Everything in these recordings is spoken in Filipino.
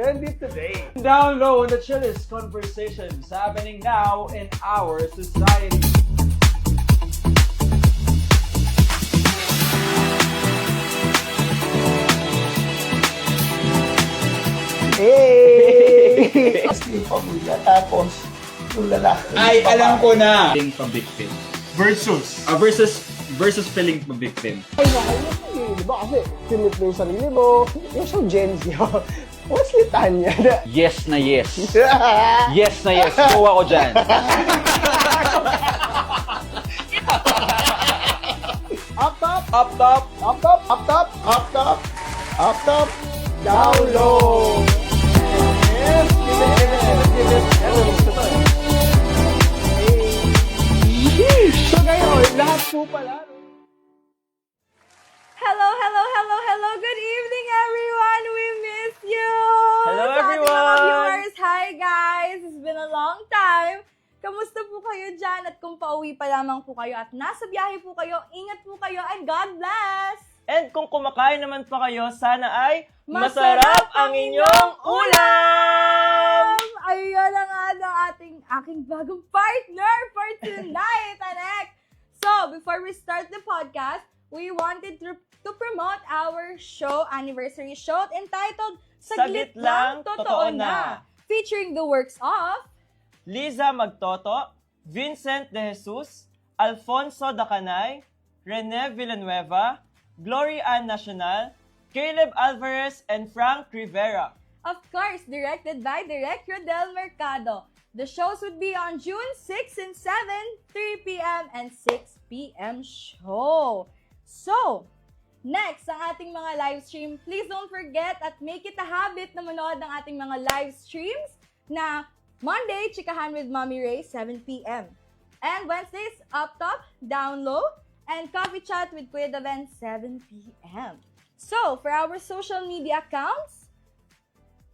trendy today. Down low on the chillest conversations happening now in our society. Hey! Yung pamilya, tapos yung lalaki. Ay, alam ko na! Feeling pa-victim. Versus. Versus feeling pa-victim. Ay, di ba kasi sinip mo yung sarili mo, yung sa Gen Z, what's litanya na? Yes na yes. Yes na yes. Kuha ko dyan. Up top, Up top. up top, up top, up top, up top, down low. Yes, give it. So ngayon, lahat po pala. Hello. Good evening, everyone. We miss you. Hello, Sa ating everyone. mga viewers, hi guys. It's been a long time. Kamusta po kayo dyan? At kung pauwi pa lamang po kayo at nasa biyahe po kayo, ingat po kayo and God bless. And kung kumakain naman pa kayo, sana ay Masarap ang inyong ulam! Ayun na nga ang aking bagong partner for tonight, Anek. So, before we start the podcast, we wanted to promote our anniversary show entitled Saglit Lang, Totoo Na, featuring the works of Liza Magtoto, Vincent De Jesus, Alfonso Dacanay, Rene Villanueva, Glory Ann Nacional, Caleb Alvarez, and Frank Rivera. Of course, directed by Direk Rodel Mercado. The shows would be on June 6 and 7, 3 p.m. and 6 p.m. show. So, next, ang ating mga live stream, please don't forget at make it a habit na manood ng ating mga live streams na Monday, Chikahan with Mommy Ray, 7 p.m. And Wednesdays, Up Top, Down Low, and Coffee Chat with Kuya Daven, 7 p.m. So, for our social media accounts,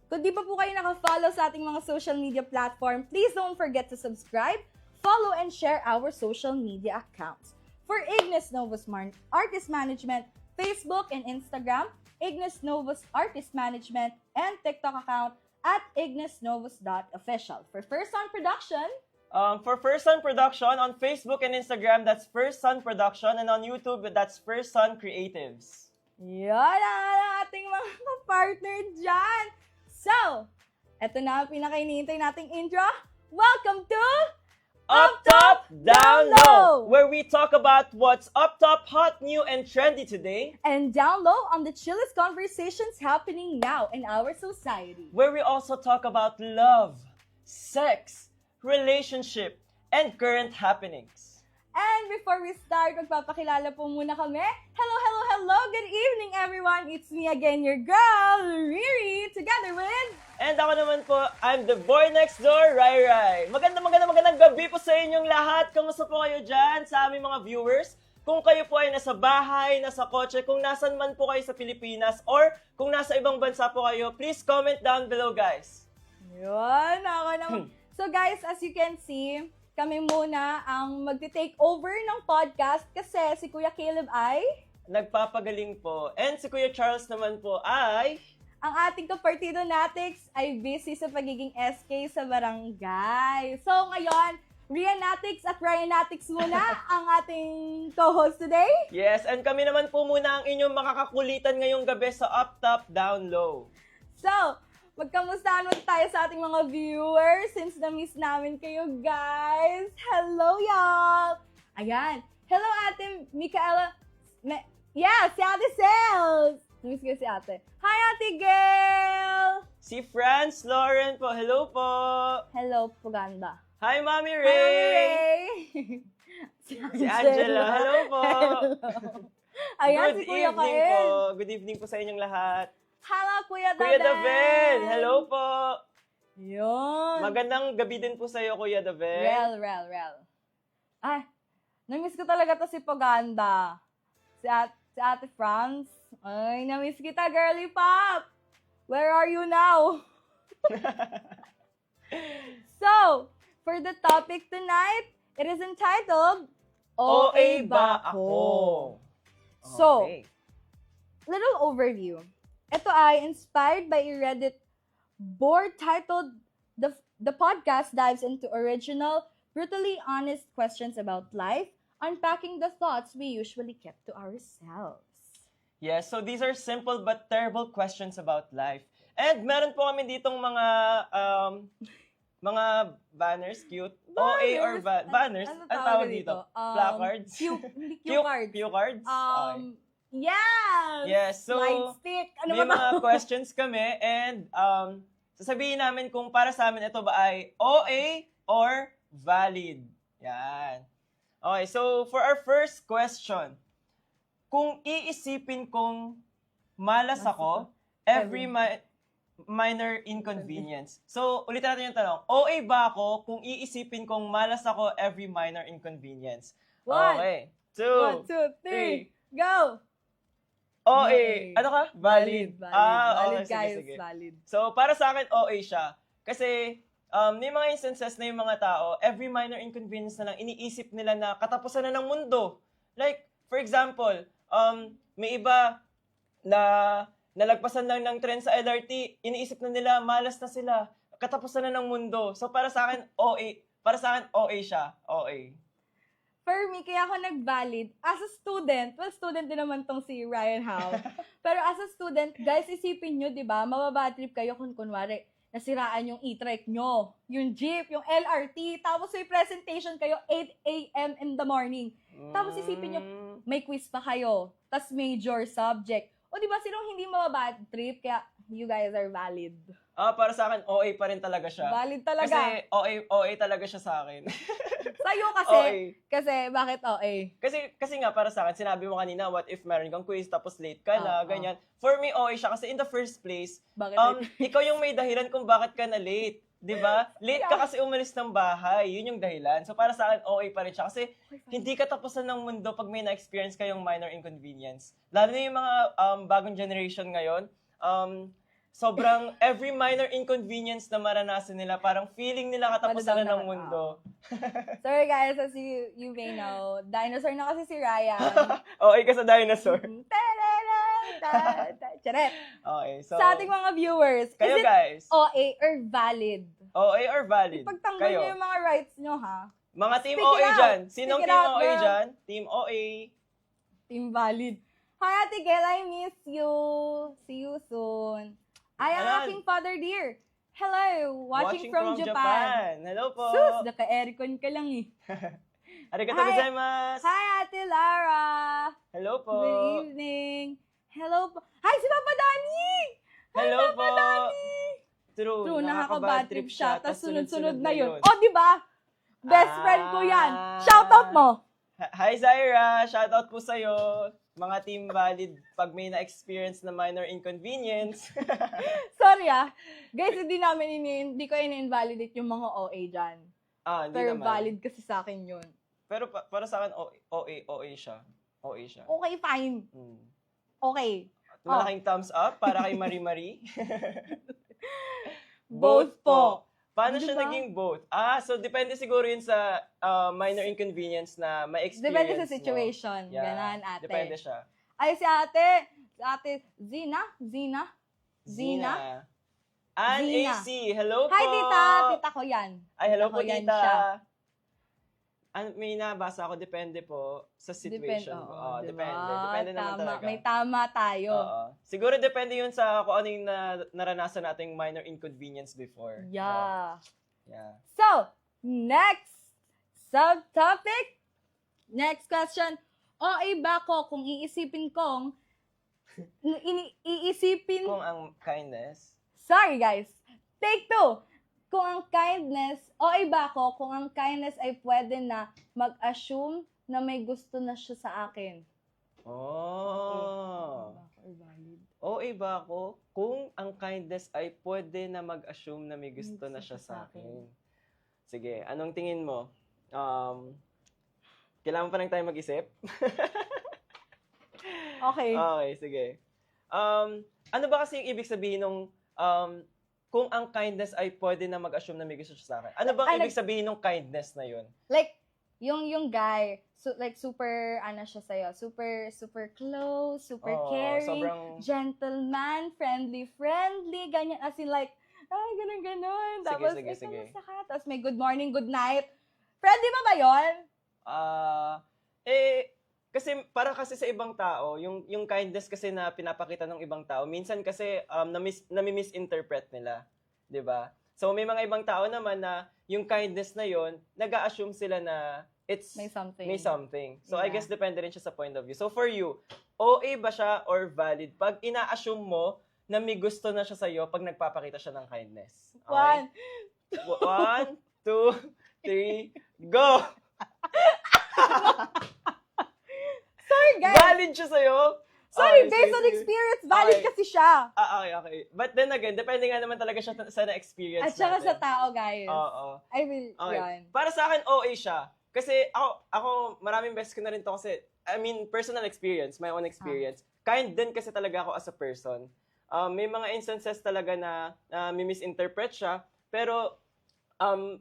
kung di pa po kayo naka-follow sa ating mga social media platform, please don't forget to subscribe, follow, and share our social media accounts. For Ignis Novus Artist Management, Facebook and Instagram, Ignis Novus Artist Management, and TikTok account at ignisnovus.official. For First Son Production, For First Son Production, on Facebook and Instagram, that's First Son Production, and on YouTube, that's First Son Creatives. yan ang ating mga partner dyan. So, eto na ang pinaka-iniintay nating intro. Welcome to Up Top, Down Low, where we talk about what's up top, hot, new, and trendy today, and Down Low on the chillest conversations happening now in our society. where we also talk about love, sex, relationship, and current happenings. And before we start, magpapakilala po muna kami. Hello, good evening everyone. It's me again, your girl, Riri, together with... And ako naman po, I'm the boy next door, Rai Rai. Magandang gabi po sa inyong lahat. Kamusta po kayo dyan sa aming mga viewers? Kung kayo po ay nasa bahay, nasa kotse, kung nasan man po kayo sa Pilipinas, or kung nasa ibang bansa po kayo, please comment down below, guys. Yun, ako naman. So guys, as you can see, kami muna ang magti-take over ng podcast kasi si Kuya Caleb ay... Nagpapagaling po. And si Kuya Charles naman po ay... Ang ating kapartido Natics ay busy sa pagiging SK sa barangay. So ngayon, Rian Natics at Ryan Natics muna ang ating co-host today. Yes, and kami naman po muna ang inyong makakakulitan ngayong gabi sa Up Top, Down Low. So, magkamustahan mo tayo sa ating mga viewers since na-miss namin kayo, guys. Hello, y'all! Ayan. Hello, Ate Micaela. Si Ate Sales. Na-miss ko si Ate. Hi, Ate Gail! Si Franz Lauren po. Hello po. Hello, Puganda. Hi, Mami Hi, Ray. Mami Ray! Si Angela. Hello po. Ayan, Good si Kuya evening Kael. po. Good evening po sa inyong lahat. Hello, Kuya Daven! Kuya Daven. Hello po. Yun. Magandang gabi din po sa iyo, Kuya Daven. Rel. Ay, namiss ko talaga to si Paganda. Si Ate Franz. Ay, namiss kita, girly pop. Where are you now? So, for the topic tonight, it is entitled, OA ba ako? So, Okay. little overview. Ito ay inspired by a Reddit Board titled the podcast dives into original, brutally honest questions about life, unpacking the thoughts we usually kept to ourselves. Yes, so these are simple but terrible questions about life. And meron po kami ditong mga banners, cute. OA or banners. Ano Ang tawag dito? Placards? Hindi cue cards. Cue cards? Okay. Yes! Yes, so Light stick. Ano may ba mga questions kami and sasabihin namin kung para sa amin ito ba ay OA or valid. Yan. Okay, so for our first question, kung iisipin kong malas ako, every minor inconvenience. So, ulitin natin yung tanong. OA ba ako kung iisipin kong malas ako every minor inconvenience? Okay. 1, 2, 3, go! OA. Ano ka? Valid. Valid, okay, guys. sige. Valid. So, para sa akin, OA siya. Kasi, may mga instances na yung mga tao, every minor inconvenience na lang, iniisip nila na katapusan na ng mundo. Like, for example, may iba na nalagpasan lang ng tren sa LRT, iniisip na nila, malas na sila, katapusan na ng mundo. So, para sa akin, OA. Para sa akin, OA siya. OA. For me, kaya ako nag-valid, as a student, well, student din naman tong si Ryan Howe. Pero as a student, guys, isipin nyo, di ba, mababad trip kayo kung kunwari, nasiraan yung e-trike nyo, yung jeep, yung LRT, tapos may presentation kayo 8 a.m. in the morning. Tapos isipin nyo, may quiz pa kayo, tas major subject. O di ba, sinong hindi mababad trip, kaya you guys are valid. Para sa akin, OA pa rin talaga siya. Valid talaga. Kasi OA talaga siya sa akin. Sa'yo kasi, OA. kasi bakit OA? Kasi nga, para sa akin, sinabi mo kanina, what if meron kang quiz, tapos late ka na, ganyan. For me, OA siya. Kasi in the first place, Bakit ikaw yung may dahilan kung bakit ka na late. Di ba? Late ka kasi umalis ng bahay. Yun yung dahilan. So, para sa akin, OA pa rin siya. Kasi hindi ka tapusan ng mundo pag may na-experience kayong minor inconvenience. Lalo na yung mga bagong generation ngayon, sobrang every minor inconvenience na maranasan nila, parang feeling nila katapusan na ng mundo. Sorry guys, as you may know, dinosaur na kasi si Ryan. OA ka sa dinosaur. Charet! Okay, so Sa ating mga viewers, kayo is it guys, OA or valid? OA or valid? Ipagtanggol Kayo. nyo yung mga rights nyo, ha? Mga team Speak it OA out. dyan. Sinong Speak it team out, OA girl. dyan? Team OA. Team valid. Hi, Ate Gel, I miss you. See you soon. I am Ayan. aking father dear. Hello, watching from Japan. Hello po. Sus, naka-aircon ka lang eh. Arigato Hi. gozaimasu. Hi, Ate Lara. Hello po. Good evening. Hello po. Hi, si Papa Danny! Hello Hi, po. Papa Danny! True, Nakaka-bad trip siya, tas sunod-sunod na yun. yun. Oh, di ba? Best friend ko yan. Shoutout mo. Hi Zaira, shoutout po sa'yo. Mga team valid pag may na-experience na minor inconvenience. Sorry Guys, hindi ko ini-invalidate yung mga OA dyan. Hindi Pero naman. valid kasi sa akin yun. Pero para sa akin, OA siya. OA siya. Okay, fine. Okay. Malaking thumbs up para kay Marie Marie. Both po. Paano Di siya ba? naging both? So depende siguro yun sa minor inconvenience na may experience Depende sa mo. situation. Yeah. Ganon, ate. Depende siya. Ay, si ate Zina. Ann Zina. AC, hello po. Hi, tita. Tita ko yan. Ay, hello Tita po, ko yan tita. siya. May nabasa ako, depende po sa situation. Diba? Depende naman talaga. May tama tayo. Oo. Siguro depende yun sa kung ano yung naranasan nating minor inconvenience before. Yeah. Yeah. So, next subtopic. Next question. OA ba ko kung iisipin kong Kung ang kindness. Sorry guys. Take 2. Kung ang kindness, OA ba ko kung ang kindness ay pwede na mag-assume na may gusto na siya sa akin? Oh. OA ba ako kung ang kindness ay pwede na mag-assume na may gusto na siya sa akin? Sige, anong tingin mo? Kailangan pa lang tayo mag-isip? Okay. Okay, sige. Ano ba kasi yung ibig sabihin ng kung ang kindness ay pwede na mag-assume na may gusto siya sa akin? Ano bang ibig sabihin ng kindness na yun? Like, yung guy, like super, siya sa'yo, super close, super caring, sobrang gentleman, friendly, ganyan. As in like, Ay, ganun. Sige, Tapos, sige, sige. kamusta ka? Tapos may good morning, good night. Pwede ba yun? Kasi para kasi sa ibang tao, yung kindness kasi na pinapakita ng ibang tao, minsan kasi nami-misinterpret nila, 'di ba? So may mga ibang tao naman na yung kindness na yon, nag-a-assume sila na it's May something. may something. So I Yeah. guess depende rin siya sa point of view. So for you, OA ba siya or valid pag ina-assume mo na may gusto na siya sa iyo pag nagpapakita siya ng kindness? Okay? 1, 2, 3, go! Sorry, guys. Valid siya sa'yo? Sorry, Okay, based on sige. experience, valid Okay. kasi siya. Okay. But then again, depende nga naman talaga siya sa na-experience At saka sa natin. tao, guys. Oo. I will, Okay. yan. Para sa akin, OA siya. Kasi ako maraming beses ko na rin to kasi, I mean, personal experience, my own experience. Kind din kasi talaga ako as a person. May mga instances talaga na misinterpret siya, pero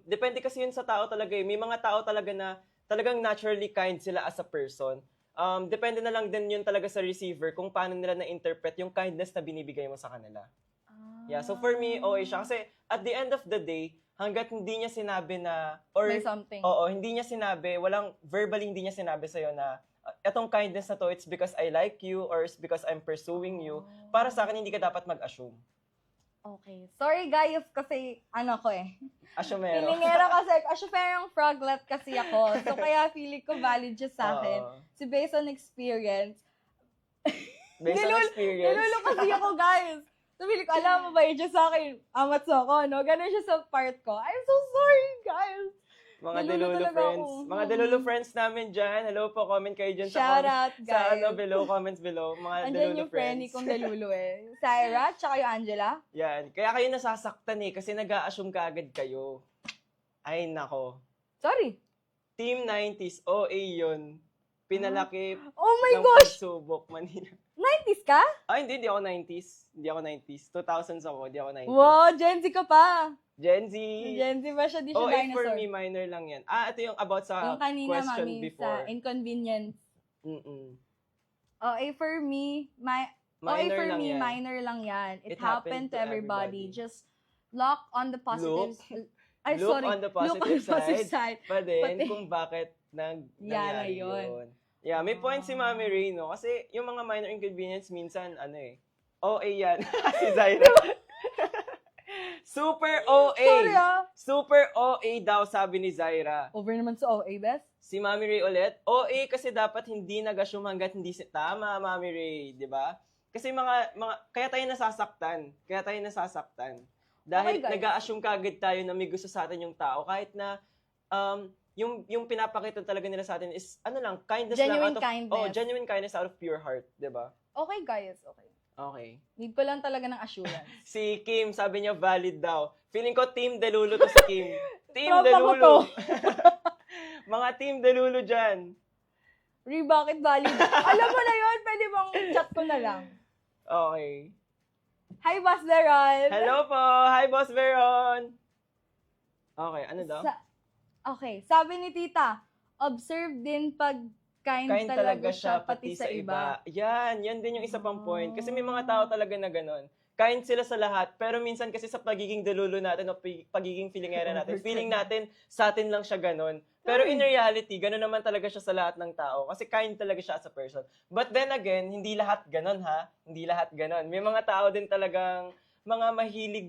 depende kasi yun sa tao talaga eh. May mga tao talaga na talagang naturally kind sila as a person. Depende na lang din yun talaga sa receiver kung paano nila na-interpret yung kindness na binibigay mo sa kanila. Yeah, so for me, OA siya. Kasi at the end of the day, hanggat hindi niya sinabi na, or, May something. oo, hindi niya sinabi, verbally hindi niya sinabi sa'yo na, etong kindness na to, it's because I like you, or it's because I'm pursuing you. Para sa akin, hindi ka dapat mag-assume. Okay. Sorry, guys, kasi, ko eh. Asumero. Pilingera kasi, asyuferang froglet kasi ako. So, kaya feeling ko valid siya sa akin. Oo. So, based on experience, Based on experience. nilulo kasi ako, guys. So, feeling ko, alam mo ba, yun siya sa akin, amat so ako, no? Ganun siya sa part ko. I'm so sorry, guys. Mga Delulu Delulu talaga friends. ako. Mga Delulu friends namin dyan. Hello po, comment kayo dyan Shout out, sa guys. below, comments below. Mga Andyan Delulu yung friendly friends. kong Delulu eh. Syra, tsaka yung Angela. Yan. Kaya kayo nasasaktan eh, kasi nag-a-assume ka agad kayo. Ay, nako. Sorry. Team 90s, OA yun. Pinalaki Oh my ng gosh! pagsubok, Manila. 90s ka? Hindi ako 90s. Hindi ako 90s. 2000s ako, hindi ako 90s. Wow, Gen Z ka pa. Gen Z. Gen Z ba siya? Di siya OA dinosaur. for me, minor lang yan. Ito yung about sa Yung kanina, question mami, before. sa inconvenience. Mm-mm. OA for me, Minor for lang me, yan. minor lang yan. It, It happened to everybody. Just look on the positive. Look on the positive side. Pa din Pati- kung bakit nangyari yun. yun. Yeah, may point si Mami Ray, no? Kasi yung mga minor inconvenience, minsan, OA yan. Si Zaira. Super OA. Sorry Super OA daw, sabi ni Zaira. Over naman sa OA, Bes. Si Mami Ray ulit, OA kasi dapat hindi nag-assume hanggat hindi tama, Mami Ray, di ba? Kasi kaya tayo nasasaktan. Dahil Okay, guys. nag-a-assume kagad tayo na may gusto sa atin yung tao. Kahit na, yung pinapakita talaga nila sa atin is, kindness Genuine lang. kindness. Genuine kindness out of pure heart, di ba? Okay, guys. Okay. Okay. Need ko lang talaga ng assurance. Si Kim, sabi niya valid daw. Feeling ko Team Delulu to si Kim. Team Tropa ko Delulu. to. Mga Team Delulu dyan. Ri, bakit valid? Alam mo na yun, pwede bang chat ko na lang. Okay. Hi, Boss Veron. Hello po! Hi, Boss Veron! Okay, ano daw? Okay, sabi ni Tita, observe din pag kind talaga siya pati sa iba. Yan din yung isa pang point. Kasi may mga tao talaga na ganun. Kind sila sa lahat, pero minsan kasi sa pagiging delulo natin o pagiging feelingera natin, feeling natin sa atin lang siya ganun. Pero in reality, ganun naman talaga siya sa lahat ng tao. Kasi kind talaga siya as a person. But then again, hindi lahat ganun ha. Hindi lahat ganun. May mga tao din talagang mga mahilig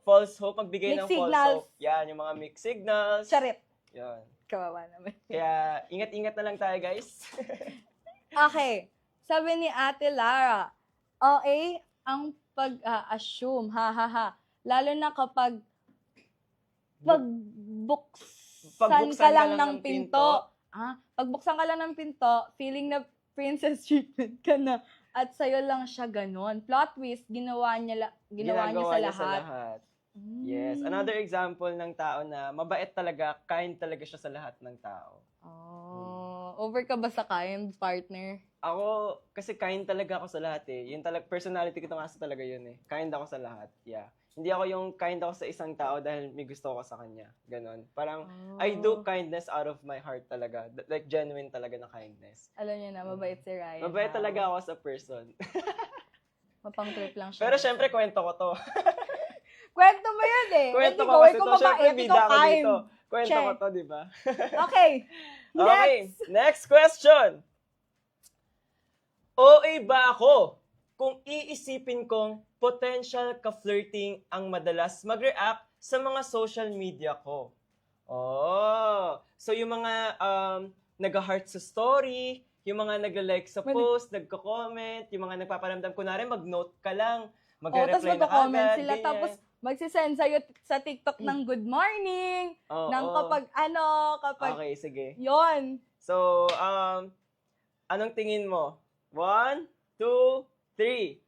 False hope. magbigay Mixed ng false signals. hope. Yan, yung mga mixed signals. Charit. Yan. Kawawa naman. Kaya, ingat-ingat na lang tayo, guys. Okay. Sabi ni Ate Lara, OA ang pag-assume. Ha. Lalo na kapag pagbuksan ka lang ng pinto. Pagbuksan ka lang ng pinto, feeling na princess treatment ka na. At sa'yo lang siya ganon. Plot twist, ginawa niya Ginagawa sa niya lahat. Yes. Another example ng tao na mabait talaga, kind talaga siya sa lahat ng tao. Over ka ba sa kind, partner? Ako, kasi kind talaga ako sa lahat eh. Yung personality ko kasi talaga yun eh. Kind ako sa lahat. Yeah. Hindi ako yung kind ako sa isang tao dahil may gusto ko sa kanya. Ganon. Parang, I do kindness out of my heart talaga. Like, genuine talaga na kindness. Alam niyo na, mabait si Ryan. Mabait talaga ako sa person. Mapang trip lang siya. Pero syempre, kwento ko to. Kwento mo yan eh. Kwento Hindi ko kasi ikaw to. Siyempre, mabait, bida ikaw ko kind. dito. Kwento Che. ko to, di ba? Okay. Okay, Next. next question. OA ba ako kung iisipin kong potential ka-flirting ang madalas mag-react sa mga social media ko? Oh, so yung mga nag-heart sa story, yung mga nag-like sa post, nagko-comment, yung mga nagpaparamdam, kunwari mag-note ka lang, Tapos mag-reply na magko-comment agad, sila, ganyan. tapos magsisend sa'yo sa TikTok ng good morning, Oo. ng kapag, Okay, sige. yon. So, anong tingin mo? 1, 2, 3.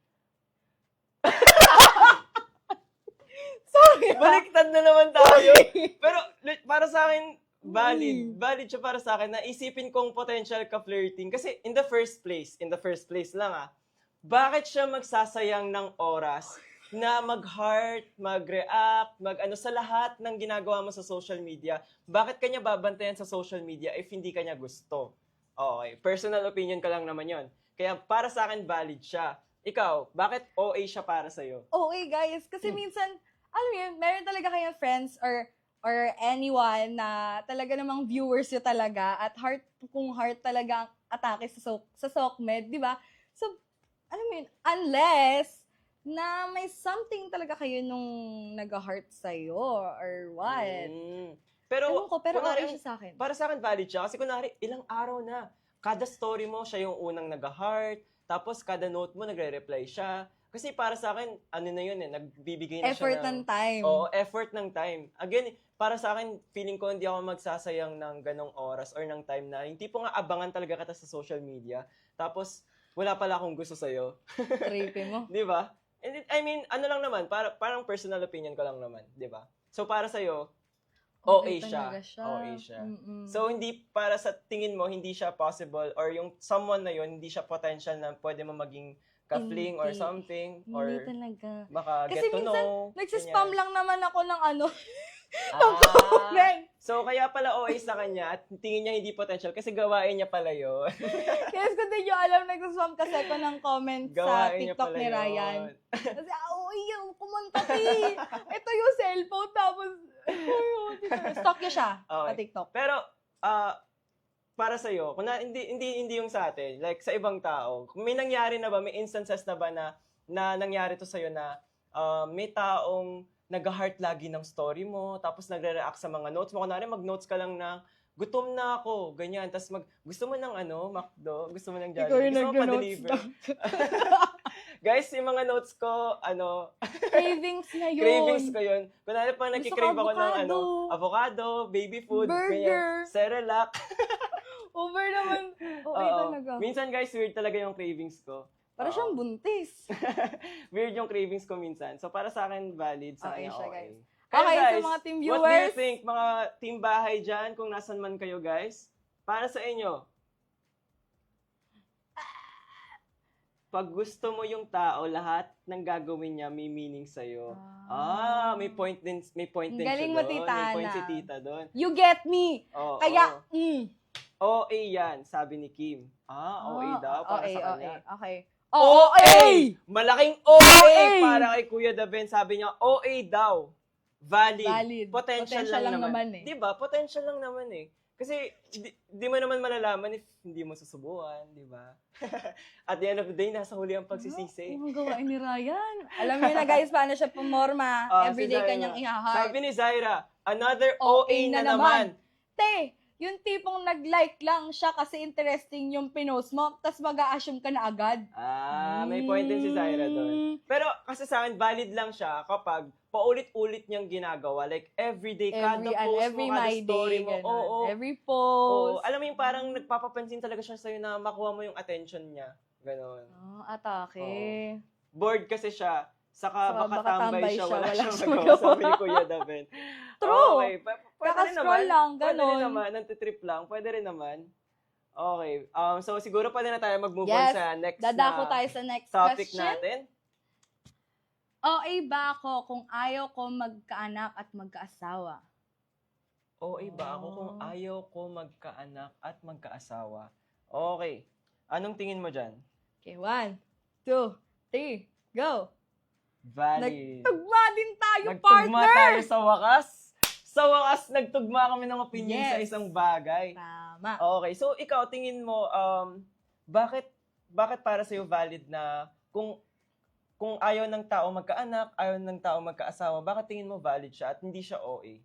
Sorry. Baliktad na naman tayo. Pero para sa akin, valid. Valid siya para sa akin na isipin kong potential ka-flirting. Kasi in the first place lang bakit siya magsasayang ng oras na mag-heart, mag-react, mag-ano sa lahat ng ginagawa mo sa social media? Bakit kanya babantayan sa social media if hindi kanya gusto? Okay, personal opinion ka lang naman yon. Kaya para sa akin, valid siya. Ikaw, bakit OA siya para sa'yo? Okay, guys. Kasi minsan, alam mo yun, meron talaga kayong friends or anyone na talaga namang viewers nyo talaga at kung heart talaga ang atake sa SOCMED, di ba? So, alam mo yun, unless na may something talaga kayo nung nag-heart sa'yo or what. Pero, Ewan ko, pero kunwari, okay siya sa akin. para sa akin, valid siya. Kasi kunwari, ilang araw na. Kada story mo, siya yung unang nag-heart. Tapos, kada note mo, nagre-reply siya. Kasi para sa akin, ano na yun nagbibigay na Effort siya ng time. Oo, effort ng time. Again, para sa akin, feeling ko hindi ako magsasayang ng ganong oras or ng time na hindi po nga abangan talaga kita sa social media. Tapos, wala pala akong gusto sa'yo. Creepy mo. Di ba? I mean, ano lang naman, parang personal opinion ko lang naman. Di ba? So, para sa'yo, OA siya. talaga siya. OA siya. Mm-mm. So, hindi para sa tingin mo, hindi siya possible or yung someone na yun, hindi siya potential na pwede mo maging ka-fling or Hindi. something Hindi or talaga. baka Kasi get to minsan, know. nagsispam ganyan. lang naman ako ng ano. Ah, so, kaya pala OA sa kanya at tingin niya hindi potential kasi gawain niya pala yun. Yes, kung di nyo alam, nagsispam kasi ako ng comment sa Gawain niya TikTok pala ni Ryan. yun. Kasi, yung kumanta eh. Ito yung cellphone, tapos, stalk niya siya sa Okay. TikTok. Pero, para sa'yo, kung hindi yung sa atin, like sa ibang tao, kung may nangyari na ba, may instances na ba na nangyari to sa'yo na may taong nag-heart lagi ng story mo, tapos nagre-react sa mga notes mo. Kunwari, mag-notes ka lang na, gutom na ako, ganyan. Tapos gusto mo ng McDo, gusto mo ng Ikaw Jollibee, yung gusto mo nag-notes pa-deliver. Guys, yung mga notes ko, Cravings na yun. cravings ko yun. Kunwari, pang Gusto nagkikrave ko ako ng avocado. avocado, baby food, Burger. ganyan, Cerelac. Over naman. Okay Oo. talaga. Minsan guys, weird talaga yung cravings ko. Para Oo. siyang buntis. Weird yung cravings ko minsan. So para sa akin, valid. Sa Okay kanya, siya, okay. guys. Kaya Okay, guys, sa mga team what do you viewers? think, mga team bahay dyan, kung nasan man kayo guys? Para sa inyo, pag gusto mo yung tao, lahat ng gagawin niya may meaning sa'yo. May point din siya Galing mo, doon. Tita May point Ana. si Tita doon. You get me. Oo, Kaya, OA yan, sabi ni Kim. OA daw, para sa kanya. Okay. OA! Malaking OA OA! para kay Kuya Daben. Sabi niya, OA daw. Valid. Valid. Potential lang naman. Diba? Potential lang naman eh. Kasi di mo naman malalaman if hindi mo susubukan, di ba? At the end of the day, nasa huli ang pagsisisi. Ang gawain ni Ryan. Alam niyo na guys, paano siya pumorma. Everyday Si Zaira. kanyang ihahard. Sabi ni Zaira, another OA na naman. Te, yung tipong nag-like lang siya kasi interesting yung pinost mo, tapos mag-a-assume ka na agad. May point din si Zaira doon. Pero kasi sa akin, valid lang siya kapag paulit-ulit niyang ginagawa. Like, everyday, kada post Every mo, kada my story day, mo. ganun. Oo. Every Oo. post. Alam mo yung parang nagpapapansin talaga siya sa'yo na makuha mo yung attention niya. Ganon. Atake. Bored kasi siya. Saka baka tambay siya, wala siyang siyang magawa. Sabi ni Kuya Daben. True. Okay. Pwede rin Kaka-scroll naman. lang, Pwede rin ganon. naman. Nantitrip lang. Pwede rin naman. Okay. So, siguro pwede na tayo mag-move on Yes. sa next Dadako na tayo sa next topic question. natin. OA ba ako kung ayaw ko magkaanak at magkaasawa? OA ba ako kung ayaw ko magkaanak at magkaasawa? Okay. Anong tingin mo dyan? Okay, 1, 2, 3, go! Valid. Nagtagma din tayo tayo, Nagtugma partner! tayo sa wakas. Sa wakas, nagtugma kami ng opinion Yes. sa isang bagay. Tama. Okay, so ikaw, tingin mo, bakit para sa'yo valid na kung ayaw ng tao magkaanak, ayaw ng tao magkaasawa, bakit tingin mo valid siya at hindi siya OA?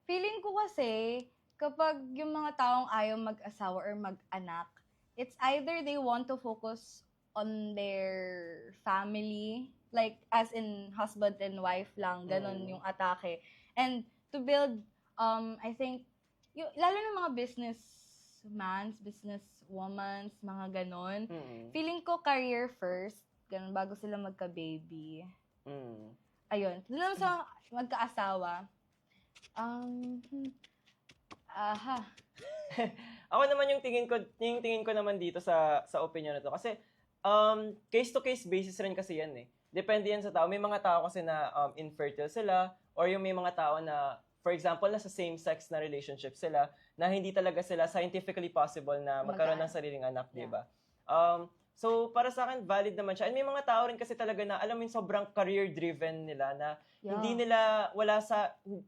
Feeling ko kasi, kapag yung mga taong ayaw mag-asawa or mag-anak, it's either they want to focus on their family, like as in husband and wife lang, ganun yung atake. And to build, I think, lalo na mga businessmans, businesswomans, mga ganun, feeling ko career first, ganun, bago sila magka-baby. Ayun. Doon lang sa magkaasawa. Ako naman yung tingin ko naman dito sa opinion na to kasi case to case basis rin kasi yan eh. Depende yan sa tao. May mga tao kasi na infertile sila or yung may mga tao na for example na sa same sex na relationship sila na hindi talaga sila scientifically possible na magkaroon ng sariling anak, di ba? So, para sa akin, valid naman siya. And may mga tao rin kasi talaga na, alam mo yung sobrang career-driven nila na hindi nila,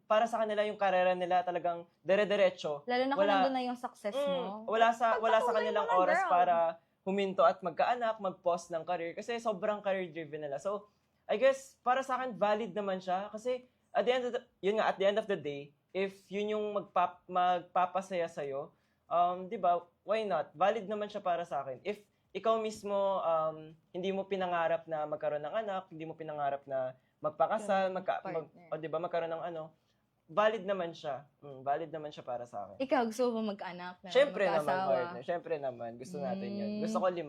para sa kanila yung karera nila talagang dire-diretso. Lalo na kung nandun na yung success mo. Wala sa kanilang oras para huminto at magkaanak, mag-pause ng career kasi sobrang career-driven nila. So, I guess, para sa akin, valid naman siya kasi at the end of the day, if yun yung magpapasaya sa'yo, di ba, why not? Valid naman siya para sa akin. If ikaw mismo, hindi mo pinangarap na magkaroon ng anak, hindi mo pinangarap na magpakasal, diba, magkaroon ng valid naman siya. Valid naman siya para sa akin. Ikaw, gusto mo mag-anak? Siyempre naman, partner. Siyempre naman. Gusto natin yun. Gusto ko 5.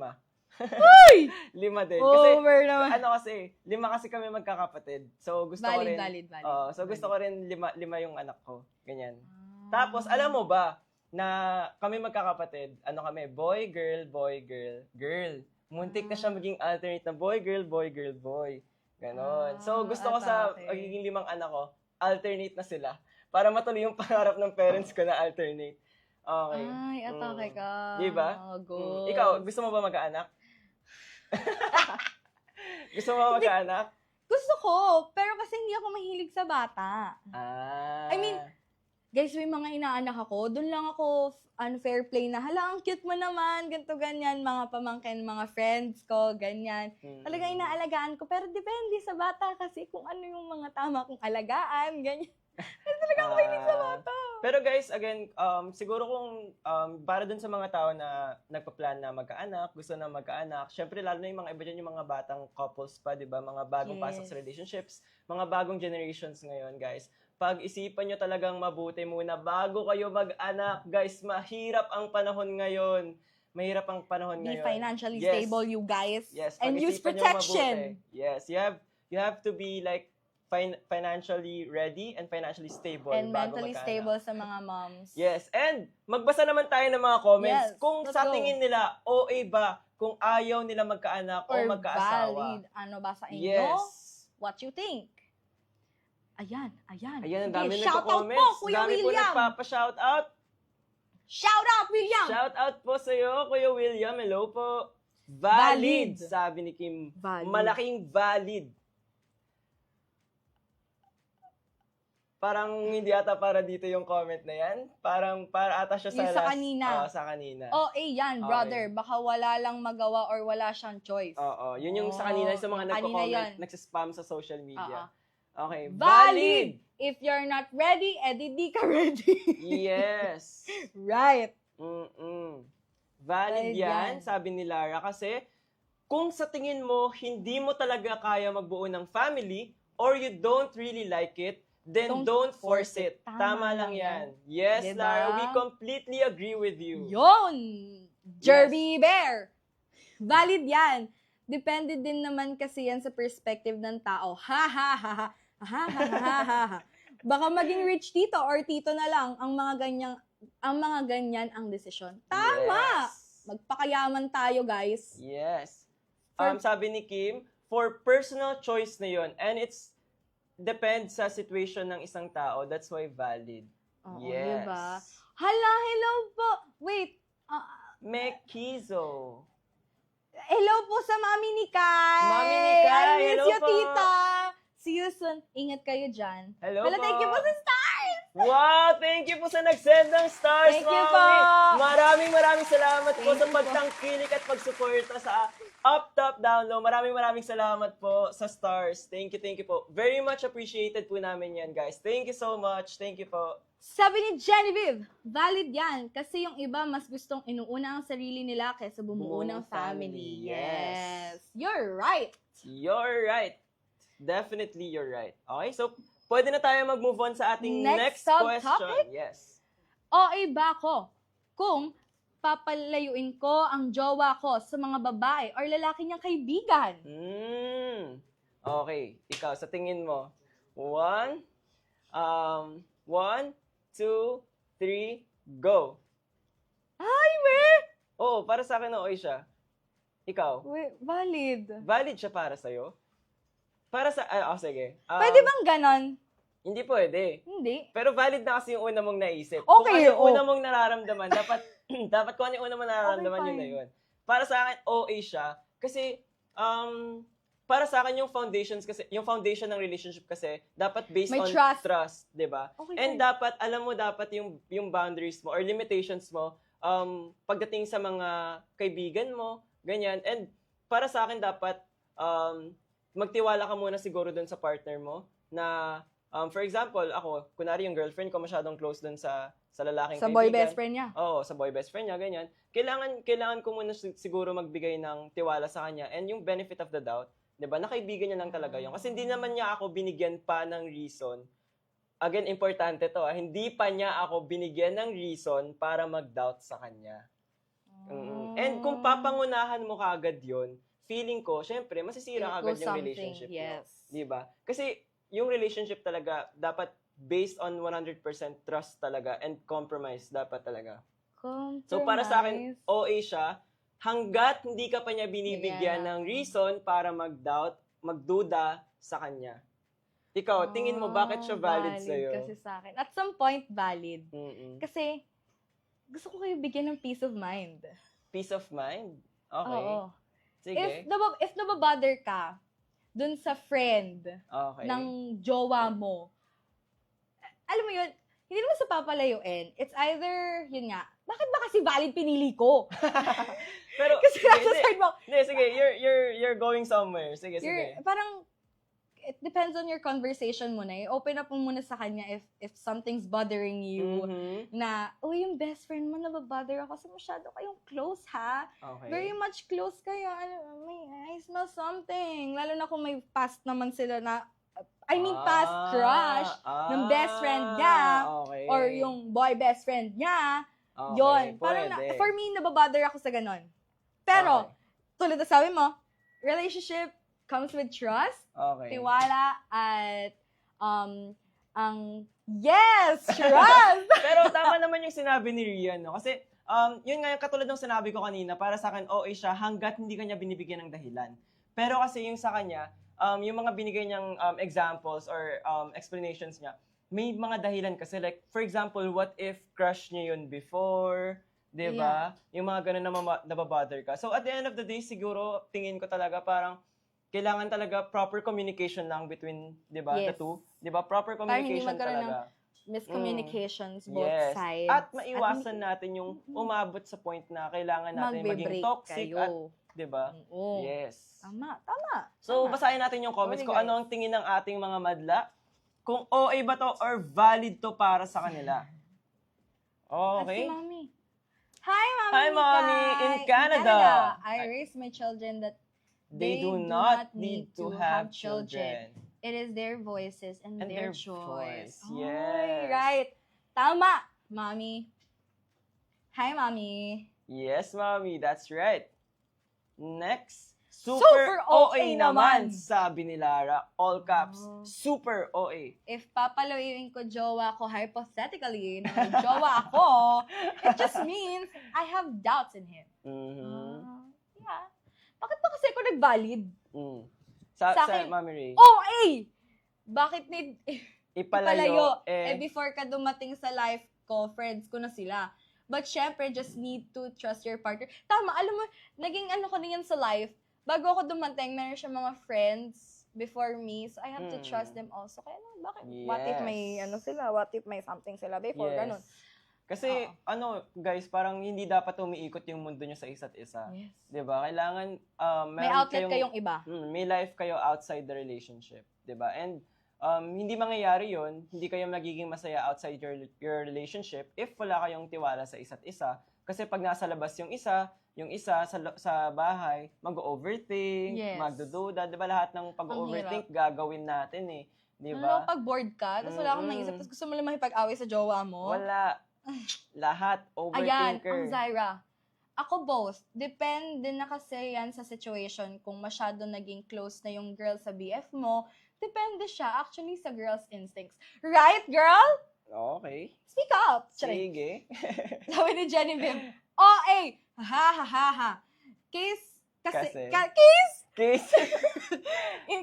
Uy! 5 din. Kasi, over naman. 5 kasi kami magkakapatid. So, gusto ko rin. Valid. Gusto ko rin 5 yung anak ko. Ganyan. Tapos, alam mo ba, na kami magkakapatid, kami, boy, girl, boy, girl, girl. Muntik na siya maging alternate na boy, girl, boy, girl, boy. Ganon. So, gusto ko sa magiging 5 anak ko, alternate na sila. Para matuloy yung pangarap ng parents ko na alternate. Okay. Ay, atake ka. Diba? Good. Ikaw, gusto mo ba magkaanak? Gusto mo ba magkaanak? Gusto ko, pero kasi hindi ako mahilig sa bata. I mean, guys, may mga inaanak ako, doon lang ako unfair play na, hala, ang cute mo naman, ganito, ganyan, mga pamangkin, mga friends ko, ganyan. Talaga inaalagaan ko, pero depende sa bata kasi kung ano yung mga tama kong alagaan, ganyan. Kasi talaga ako mahilig sa bata. Pero guys, again, siguro kung para dun sa mga tao na nagpa-plan na magkaanak, gusto na magkaanak, syempre lalo na yung mga iba dyan, yung mga batang couples pa, di ba? Mga bagong pasok sa relationships, mga bagong generations ngayon, guys. Pag-isipan nyo talagang mabuti muna bago kayo mag-anak. Guys, mahirap ang panahon ngayon. Mahirap ang panahon Be ngayon. financially stable, you guys. Yes, and use pag-isipan nyo protection. mabuti. Yes, you have to be like financially ready and financially stable And bago mentally magkaanak. stable sa mga moms. Yes, and magbasa naman tayo ng mga comments. Yes, Kung let's sa go. tingin nila, OA ba kung ayaw nila magkaanak o Or magkaasawa? valid. Ano ba sa inyo? Yes. What you think? Ayan. Ayan, ang Sige, dami shout out nagko-comments. po, Kuya Dami po William. nagpapa-shoutout. Shout out, William! Shout out po sa iyo, Kuya William. Hello po. Valid. Sabi ni Kim. Valid. Malaking valid. Parang hindi ata para dito yung comment na yan. Para ata siya sa Yung sa kanina. Sa kanina. Oh, yan, Okay. brother. Baka wala lang magawa or wala siyang choice. Oo, yun yung sa kanina, sa mga kanina nagko-comment, yun. nagsispam sa social media. Okay, Valid! If you're not ready, edi di ka ready. Yes. Right. Valid Valid yan, yan. sabi ni Lara, kasi kung sa tingin mo, hindi mo talaga kaya magbuo ng family or you don't really like it, then don't force it. Tama lang yan. Yes, Diba? Lara, we completely agree with you. Yun! Jerby Bear! Valid yan. Depende din naman kasi yan sa perspective ng tao. Ha ha ha ha. Ha ha ha ha ha. Baka maging rich tito or tito na lang ang mga ganyan ang desisyon. Tama! Yes. Magpakayaman tayo, guys. Yes. For- Sabi ni Kim, for personal choice na yun, and it's depends sa situation ng isang tao, that's why valid. Oo, Yes. diba? Hala, hello po. Wait. Mekizo. Hello po sa Mami ni Kai. Mami ni Kai, I miss hello you, po. tita. See you soon. Ingat kayo dyan. Hello Wala, po. thank you po sa stars! Wow! Thank you po sa nag-send ng stars, Thank you Mami. po. Maraming salamat po Thank sa you po. pagtangkilik at pagsuporta sa Up, Top, Down Low. Maraming salamat po sa stars. Thank you po. Very much appreciated po namin yan, guys. Thank you so much. Thank you po. Sabi ni Genevieve, valid yan. Kasi yung iba mas gustong inuuna ang sarili nila kaysa bumuo ng family. Yes. You're right. You're right. Definitely you're right. Okay, so pwede na tayo mag-move on sa ating next Next question. subtopic? Yes. OA ba ako kung papalayuin ko ang jowa ko sa mga babae or lalaki niyang kaibigan? Okay, ikaw, sa tingin mo. 1, 2, 3, go. Ay, we! Oo, para sa akin, okay siya. Ikaw, Wait, valid. valid siya para sa'yo? Para sa, sige. Pwede bang ganon? Hindi pwede. Hindi. Pero valid na kasi yung una mong naisip. Okay, Kung ano yung oo. una mong nararamdaman, dapat kung ano yung una mong nararamdaman, Okay, yun na fine. yun. Para sa akin, OA siya. Kasi, para sa akin yung yung foundation ng relationship kasi, dapat based May on trust. di ba? Okay, And fine. dapat, alam mo dapat yung boundaries mo or limitations mo, pagdating sa mga kaibigan mo, ganyan. And para sa akin, dapat, magtiwala ka muna siguro dun sa partner mo na, for example, ako, kunwari yung girlfriend ko masyadong close dun sa lalaking Sa kaibigan. boy best friend niya. Oo, sa boy best friend niya, ganyan. Kailangan ko muna siguro magbigay ng tiwala sa kanya and yung benefit of the doubt, 'di ba? Na kaibigan niya lang talaga yun. Kasi hindi naman niya ako binigyan pa ng reason. Again, importante to, hindi pa niya ako binigyan ng reason para mag-doubt sa kanya. And kung papangunahan mo kaagad yun, feeling ko, syempre, masisira It agad was yung something, relationship yes. mo. 'Di ba? Kasi yung relationship talaga dapat based on 100% trust talaga and compromise dapat talaga. So para sa akin, OA siya, hanggat hindi ka pa niya binibigyan Yeah. ng reason para mag-doubt, magduda sa kanya. Ikaw, tingin mo bakit siya valid sa'yo? Kasi sa akin. At some point, valid. Mm-mm. Kasi, gusto ko kayo bigyan ng peace of mind. Peace of mind? Okay. Oo. Sige. If nababother ka dun sa friend Okay. ng jowa mo, alam mo yun, hindi naman sa papalayuin. It's either, yun nga, bakit ba kasi valid pinili ko? Pero, Kasi sige, nasa side mo, Hindi, sige, you're going somewhere. Sige, sige. parang, it depends on your conversation muna. I-open up mo muna sa kanya if something's bothering you. Mhm. Na, yung best friend mo, nababother ako kasi masyado kayong close, ha? Okay. Very much close kayo. I smell something. Lalo na kung may past naman sila na, past crush ng best friend niya Okay. or yung boy best friend niya. Okay, Yun. Parang, pwede. for me, nababother ako sa ganon. Pero, tulad na sabi mo, relationship comes with trust, Okay. tiwala, at, yes, trust! Pero tama naman yung sinabi ni Rian, no? Kasi, yun nga yung katulad ng sinabi ko kanina, para sa akin, OA siya hanggat hindi kanya binibigyan ng dahilan. Pero kasi yung sa kanya, yung mga binigay niyang examples or explanations niya, may mga dahilan kasi. Like, for example, what if crush niya yun before? Diba? Yung mga ganun na nababother ka. So, at the end of the day, siguro, tingin ko talaga parang, kailangan talaga proper communication lang between, diba, the Yes. two. Diba? Proper Para hindi communication magkaroon ng talaga. miscommunications, both Yes. sides. At maiwasan natin yung umabot sa point na kailangan natin maging magbe-break toxic at, kayo. 'di ba? Oo. Yes. Tama. So, Tama. basahin natin yung comments Sorry, kung guys. ano ang tingin ng ating mga madla. Kung OA ba to or valid to para sa kanila. At si Okay. Mommy. Hi, Mommy. Hi, Mommy, in Canada. I raise my children that They do not need to have children. It is their voices and, And their their choice. choice. Yes. Right. Tama, Mommy. Hi, Mommy. Yes, Mommy, that's right. Next. Super Super OA OA naman, naman. sabi ni Lara. All caps. Oh. Super OA. If papaluin ko jowa ko, hypothetically, na may jowa ako, it just means I have doubts in him. Mhm. Yeah. Bakit ba kasi ako nag-valid? Mm. Sa Sa akin, Mami Ray, OA! Bakit need ipalayo. before ka dumating sa life ko, friends ko na sila. But syempre, just need to trust your partner. Tama, alam mo, naging ano ko din yan sa life. Bago ako dumating, meron siya mga friends before me, so I have to trust them also. Kaya bakit? What if may Yes. sila? What if may something sila before? Ganun. Kasi, guys, parang hindi dapat umiikot yung mundo nyo sa isa't isa. Yes. 'Di ba? Kailangan, May meron outlet kayong iba. may life kayo outside the relationship. 'Di ba? And, hindi mangyayari yon, hindi kayo magiging masaya outside your relationship if wala kayong tiwala sa isa't isa. Kasi pag nasa labas yung isa sa bahay, mag-overthink, Yes. magdududa, 'di ba? Lahat ng pag-overthink gagawin natin eh. 'Di Ano, ba? pag bored ka, tapos wala kang naisip, tapos gusto mo lang makipag-away sa jowa mo. Wala. Lahat Ayan, ang overthinker. Zyra. Ako both. Depende na kasi yan sa situation. Kung masyado naging close na yung girl sa BF mo, depende siya actually sa girl's instincts. Right, girl? Okay. Speak up. Charing. Sige. Sabi ni Genevieve, OA! Ha ha ha ha. Case, Kasi. case? Case.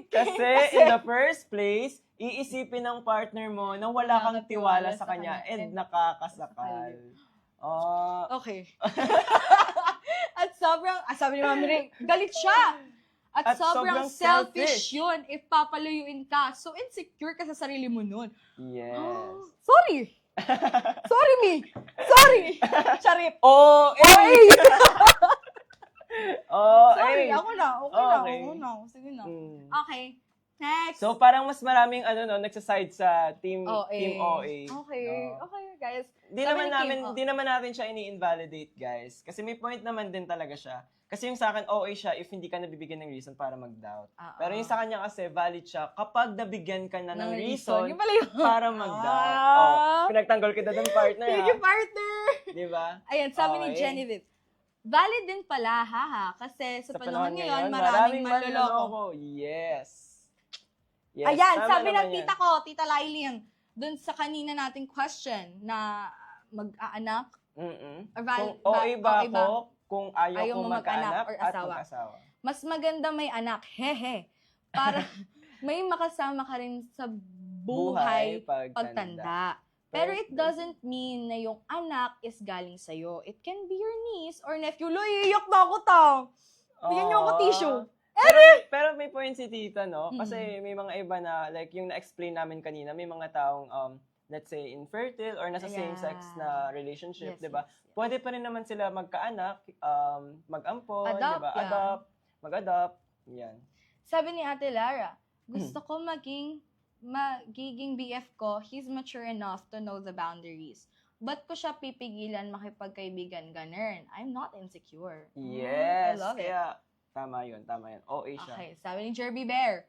Kasi in the first place, iisipin ng partner mo na wala kang tiwala sa kanya and nakakasakal. Oh, Okay. At sobrang, sabi ni Mami Ring, galit siya. At sobrang selfish yun if papalayuin ka. So insecure ka sa sarili mo nun. yes. Sorry. Sorry, me. Sorry. Charit. Oh, Oy! Oh, Sorry, eh. ako na. Okay. Ako na. Sige na. Mm. Okay. Next. So parang mas maraming nagsaside sa team OA. team OA. Okay. Oh. Okay, guys. Di Sabi naman ni Kim, di naman natin siya ini-invalidate, guys. Kasi may point naman din talaga siya. Kasi yung sa akin, OA siya if hindi ka nabibigyan ng reason para mag-doubt. Pero yung sa kanya kasi, valid siya kapag nabigyan ka na ng reason Yung pala yun. para mag-doubt. Pinagtanggol kita ng partner, Thank you, partner. Di ba? Ayan, sabi ni Okay. Genevieve. Valid din pala, haha. Kasi sa panahon ngayon, maraming manloloko. Yes. Yes. Ayan, tama sabi ng naman yan. tita ko, Tita Lailin, dun sa kanina nating question na mag-aanak, Or Kung OA ba OA ba? ako, kung ayaw Ayaw ko mo mag-anak mag-anak or at asawa. mag-asawa. mas maganda may anak, hehe, para may makasama ka rin sa buhay pagtanda. Pero it doesn't mean na yung anak is galing sa'yo. It can be your niece or nephew. Lo, iiyak na ako, tao. Bigyan niyo ako tissue. Pero may point si tita, no? Kasi may mga iba na, like yung na-explain namin kanina, may mga taong, let's say, infertile or nasa same-sex na relationship, Yes, di ba? yes. Pwede pa rin naman sila magkaanak, mag-ampon, di Adopt, ba? yeah. Mag-adopt. Yan. Sabi ni Ate Lara, gusto ko magiging BF ko, he's mature enough to know the boundaries. Ba't ko siya pipigilan makipagkaibigan ganun? I'm not insecure. Yes. I love it. Kaya, tama yun. OA siya. Okay, sabi ni Jerby Bear.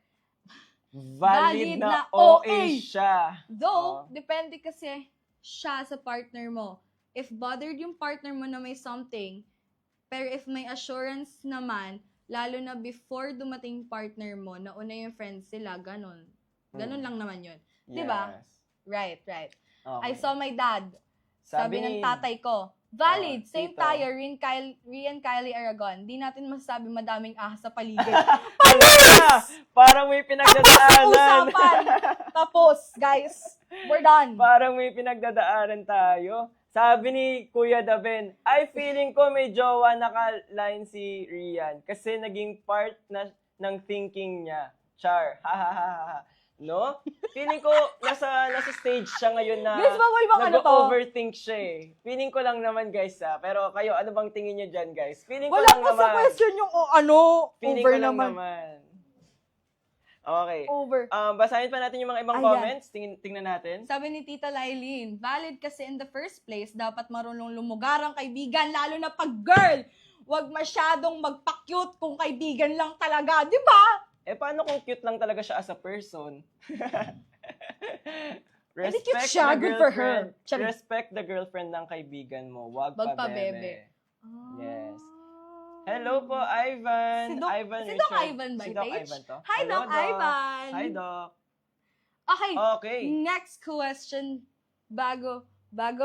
Valid na OA. OA siya. Though, depende kasi siya sa partner mo. If bothered yung partner mo na may something, pero if may assurance naman, lalo na before dumating yung partner mo, nauna yung friends sila, ganun. Ganun lang naman yun. Diba? Yes. Right. Okay. I saw my dad. Sabi ng tatay ko, valid, same tito. tayo, Rian Kylie Aragon. Di natin masasabi madaming ahas sa paligid. Parang may pinagdadaanan. Usapan! Tapos, guys, we're done. Parang may pinagdadaanan tayo. Sabi ni Kuya Daven, ay feeling ko may jowa naka-line si Rian kasi naging part na ng thinking niya. Char. Ha ha ha ha. No? Feeling ko nasa stage siya ngayon na Guys, bawal bang ano to? nag-overthink siya eh. Feeling ko lang naman guys ha. Pero kayo, ano bang tingin niyo dyan guys? Feeling ko Wala lang pa naman. sa question yung Feeling over ko lang naman. Okay. Over. Basahin pa natin yung mga ibang Ayan. comments. Tingnan natin. Sabi ni Tita Lailin, valid kasi in the first place, dapat marunong lumugar ang kaibigan, lalo na pag girl. Huwag masyadong magpa-cute kung kaibigan lang talaga, di ba? Paano kung cute lang talaga siya as a person? cute siya, good for her. Charing. Respect the girlfriend ng kaibigan mo. Wag Wag pa pa bebe. bebe. Yes. Hello po, Ivan. Si Doc- Ivan si Doc Richard. Ivan ba Si yung Doc page? Ivan to. Hi, Hello, Doc Ivan. Hi, Doc. Okay, Okay. next question. Bago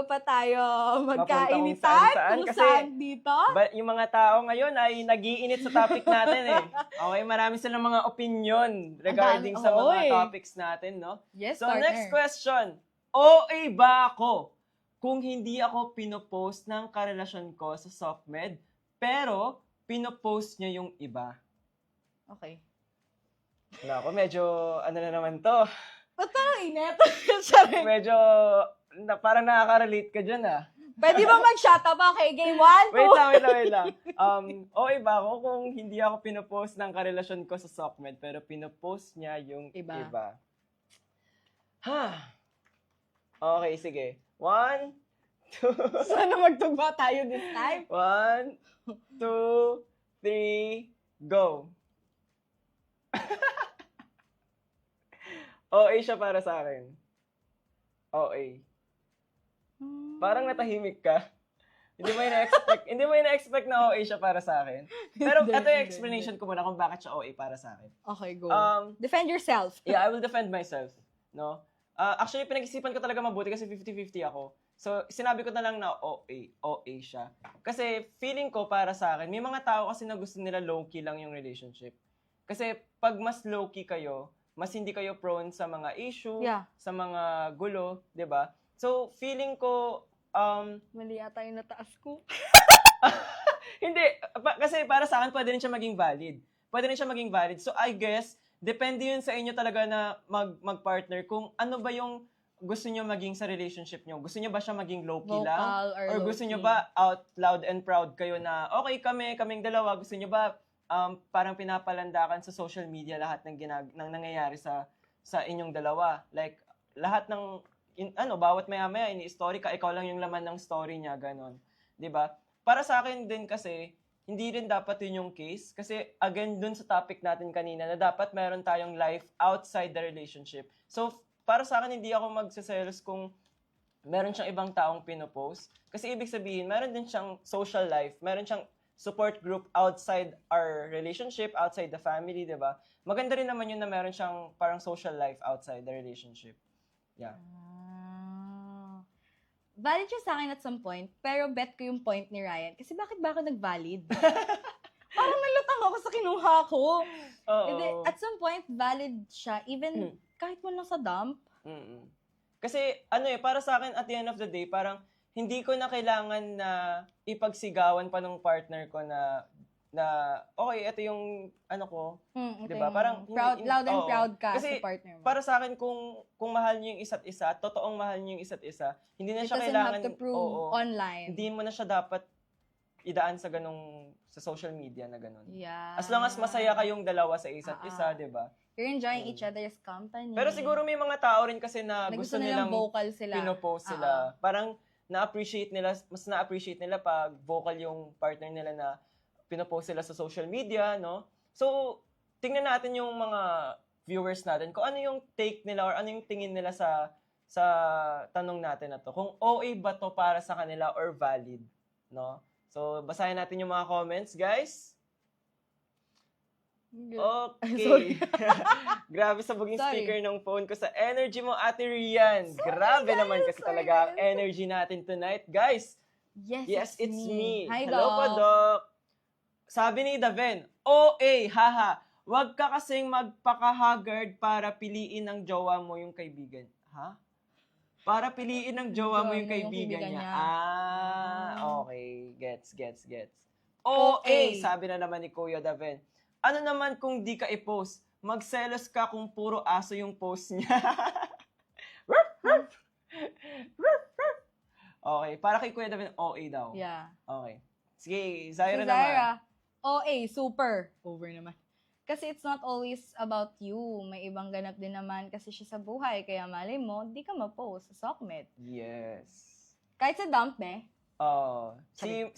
pa tayo Mapunta magkainitan, kung saan-saan kung kasi- saan dito. Yung mga tao ngayon ay nag-iinit sa topic natin eh. Okay, marami silang mga opinion regarding sa mga Oy. topics natin, no? Yes, So, partner. next question. OA ba ako kung hindi ako pinopost ng karelasyon ko sa SOCMED, pero pinopost niya yung iba? Okay. Nako, medyo, ano na naman to. Ba't parang init? Sorry. Medyo, parang nakaka-relate ka dyan, ah. Pwede ba mag-shut up? Okay, game 1, 2. Wait lang. Okay ba ako kung hindi ako pinopost ng karelasyon ko sa Sockmed, pero pinopost niya yung iba? Ha? Okay, sige. 1, 2, Sana magtugma tayo this time. 1, 2, 3, go. OA siya para sa akin. OA. Parang natahimik ka. Hindi mo ina-expect na OA siya para sa akin. Pero ito yung explanation ko muna kung bakit siya OA para sa akin. Okay, go. Defend yourself. Yeah, I will defend myself. No? Actually, pinag-isipan ko talaga mabuti kasi 50-50 ako. So, sinabi ko na lang na OA siya. Kasi feeling ko para sa akin, may mga tao kasi na gusto nila low-key lang yung relationship. Kasi pag mas low-key kayo, mas hindi kayo prone sa mga issue, sa mga gulo, 'di ba? So, feeling ko Mali ata yung nataas ko. hindi kasi para sa akin pwede rin siya maging valid. Pwede rin siya maging valid. So, I guess depende 'yun sa inyo talaga na mag-partner kung ano ba yung gusto niyo maging sa relationship niyo. Gusto niyo ba siya maging low-key lang or gusto niyo ba out loud and proud kayo na okay kaming dalawa, gusto niyo ba parang pinapalandakan sa social media lahat ng nangyayari sa inyong dalawa. Like, lahat ng, bawat maya-maya, ini-story ka, ikaw lang yung laman ng story niya, ganon. 'Di ba? Para sa akin din kasi, hindi rin dapat yun yung case. Kasi, again, dun sa topic natin kanina, na dapat meron tayong life outside the relationship. So, para sa akin, hindi ako magsaselos kung meron siyang ibang taong pinopost. Kasi, ibig sabihin, meron din siyang social life, meron siyang support group outside our relationship, outside the family, di ba? Maganda rin naman yun na meron siyang parang social life outside the relationship. Yeah. Valid siya sa akin at some point, pero bet ko yung point ni Ryan. Kasi bakit ba ako nag-valid? Parang nalutang ako sa kinuha ko. At some point, valid siya, even kahit mo lang sa dump. Kasi, para sa akin, at the end of the day, parang, hindi ko na kailangan na ipagsigawan pa ng partner ko na okay, ito yung ko, 'di ba? Parang loud and proud ka sa partner mo. Para sa akin kung mahal niyo yung isa't isa, totoong mahal niyo yung isa't isa, hindi na siya kailangan have to prove online. Hindi mo na siya dapat idaan sa social media na ganun. Yeah. As long as masaya kayong dalawa sa isa't isa, 'di ba? You're enjoying each other's company. Pero siguro may mga tao rin kasi na gusto nilang vocal sila. Pinopost sila. Parang mas na-appreciate nila pag vocal yung partner nila na pinopost sila sa social media, no? So, tingnan natin yung mga viewers natin kung ano yung take nila or ano yung tingin nila sa tanong natin na to. Kung OA ba to para sa kanila or valid, no? So, basahin natin yung mga comments, guys. Okay. Grabe sa buging speaker ng phone ko sa energy mo, Ate Rian. Grabe naman kasi talaga ang energy natin tonight. Guys, yes, it's me. Hi, Hello po, Doc. Sabi ni Daven, OA, haha, wag ka kasing magpaka-haggard para piliin ng jowa mo yung kaibigan. Ha? Para piliin ng jowa mo yung kaibigan niya. Okay. Gets. OA, sabi na naman ni Kuya Daven. Ano naman kung di ka i-post? Magselos ka kung puro aso yung post niya. Okay, para kay Kuya David, OA daw. Yeah. Okay. Sige, Zaira si naman. Zaira, OA, super. Over naman. Kasi it's not always about you. May ibang ganap din naman kasi siya sa buhay. Kaya malay mo, di ka ma-post sa Sockmed. Yes. Kahit sa dump,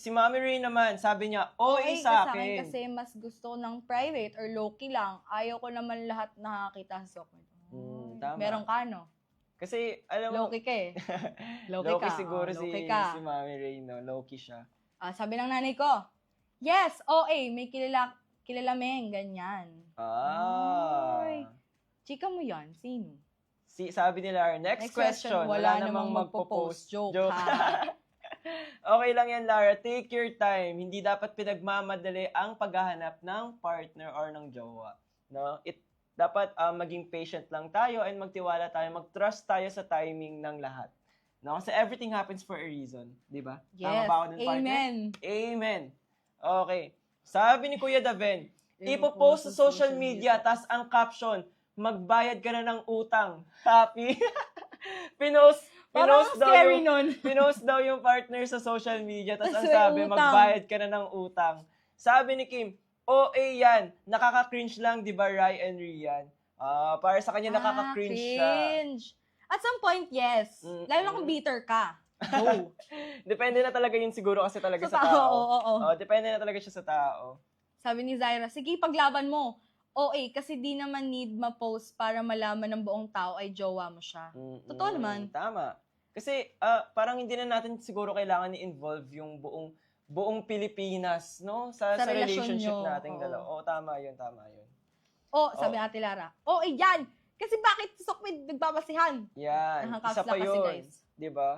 Si Mami Ray naman, sabi niya, OA sa akin. Kasi mas gusto ng private or low-key lang. Ayaw ko naman lahat nakakita sa Sockmed. Tama. Meron ka, no? Kasi, alam mo, low-key ka eh. Low-key siguro si Mami Ray, no? Low-key siya. Sabi ng nanay ko, yes, OA, may kilalameng, ganyan. Ay. Chika mo yan, sino? Sabi nila, next question, wala namang magpo-post. Joke. Okay lang yan, Lara. Take your time. Hindi dapat pinagmamadali ang paghahanap ng partner or ng jowa. No? Dapat maging patient lang tayo and magtiwala tayo, mag-trust tayo sa timing ng lahat. No? Kasi everything happens for a reason. Di ba? Yes. Tama ba ako dun, partner? Amen. Amen. Okay. Sabi ni Kuya Daven, ipopost sa social media, tas ang caption, magbayad ka na ng utang. Happy? Pinost Parang daw scary yung, nun. pinost daw yung partner sa social media, tas ang Tas may sabi, utang. magbayad ka na ng utang. Sabi ni Kim, OA yan, nakaka-cringe lang, di ba, Rai and Rian? Para sa kanya, nakaka-cringe siya. Cringe. At some point, yes. Lalo na kung bitter ka. Go. Depende na talaga yun siguro kasi talaga Sa sa tao, tao. oo. Depende na talaga siya sa tao. Sabi ni Zaira, sige, paglaban mo. OA, kasi di naman need ma-post para malaman ng buong tao ay jowa mo siya. Totoo naman. Tama. Kasi parang hindi na natin siguro kailangan i-involve yung buong Pilipinas, no? Sa relasyon relationship nyo. nating Oo. dalawa. Tama yun. Sabi ni Ate Lara, OA yan! Kasi bakit si Sokmed nagbabasihan? Yan. Nakakaps Isa pa lang kasi, yun. guys. Di ba?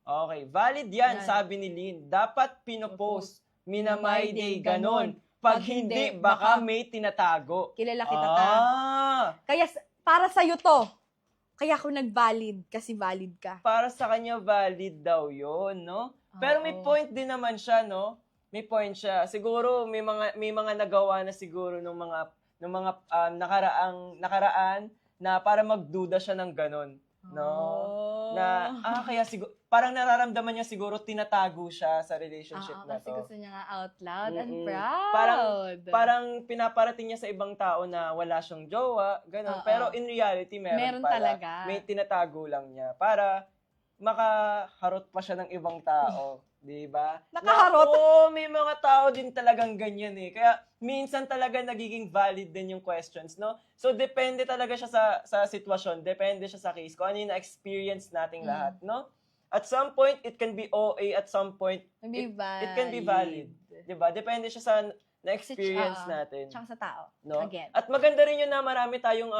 Okay. Valid yan, Yan. sabi ni Lynn. Dapat pinopost. Minamay day, ganon. Pag Pag hindi, hindi, baka baka may tinatago. Kilala kita ka. Kaya para sa'yo to. Kaya ako nag-valid kasi valid ka. Para sa kanya, valid daw yun, no? Pero may Oo. point din naman siya, no? May point siya. Siguro may mga nagawa na siguro ng mga nakaraan na para magduda siya ng ganon, no? Na kaya siguro parang nararamdaman niya siguro tinatago siya sa relationship na kasi to. gusto niya nga out loud and Mm-mm. proud. Parang pinaparating niya sa ibang tao na wala siyang jowa, ganon. Oo. Pero in reality Meron pala. talaga. May tinatago lang niya para makaharot pa siya ng ibang tao. Di ba? Nakaharot? Oo, may mga tao din talagang ganyan eh. Kaya minsan talaga nagiging valid din yung questions, no? So, depende talaga siya sa sitwasyon. Depende siya sa case. Kung ano yung na-experience nating lahat, no? At some point, it can be OA. At some point, it can be valid. Di ba? Depende siya sa na-experience natin. Tsaka sa tao. No? Again. At maganda rin yun na marami tayong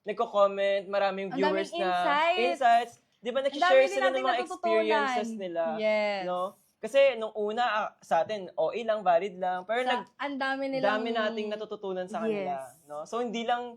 nagko-comment, maraming Ang viewers daming na insights. Di ba, Ang dami nag-share din sila ng nating mga natututunan. experiences nila. Yes. No? Kasi nung una, sa atin, OA lang, valid lang. Pero Ang dami nilang... dami nating natututunan sa kanila. Yes. No? So, hindi lang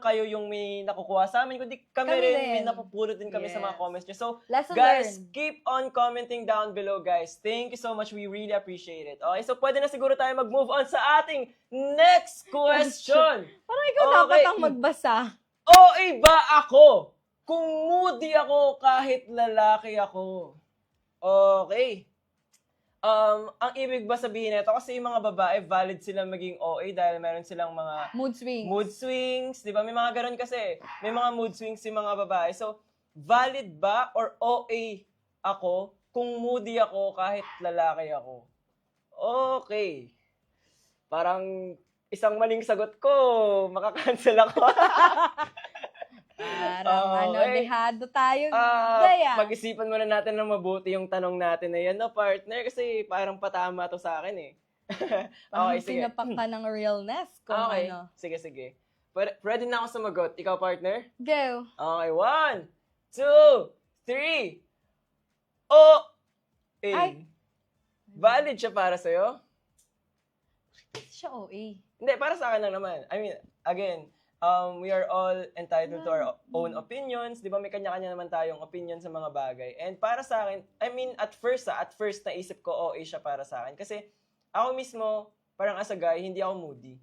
kayo yung may nakukuha sa amin, kundi kami Kami rin, rin. may napupulot din kami sa mga Yes. comments nyo. So, Lesson guys, learned. keep on commenting down below, guys. Thank you so much. We really appreciate it. Okay, so pwede na siguro tayo mag-move on sa ating next question. Parang ikaw Okay. dapat ang magbasa. OA ba ako kung moody ako kahit lalaki ako? Okay. Ang ibig ba sabihin nito, kasi yung mga babae, valid silang maging OA dahil meron silang mga Mood swings. mood swings, di ba? May mga ganun kasi. May mga mood swings yung mga babae. So, valid ba or OA ako kung moody ako kahit lalaki ako? Okay. Parang isang maling sagot ko, makakancel ako. Parang Okay. dehado tayo. Gaya. Pag-isipan muna natin ng mabuti yung tanong natin na yan, no, partner? Kasi parang patama to sa akin eh. Parang Okay, sige. pinapak ka ng realness. Kung Okay, ano. sige. Ready na ako sumagot. Ikaw, partner? Go. Okay, 1, 2, 3. Oh! Ay. Valid siya para sa'yo? Siya OA. Hindi, para sa akin lang naman. I mean, again, we are all entitled to our own opinions. Di ba, may kanya-kanya naman tayong opinion sa mga bagay. And para sa akin, I mean, at first naisip ko, OA siya para sa akin. Kasi ako mismo, parang as a guy, hindi ako moody.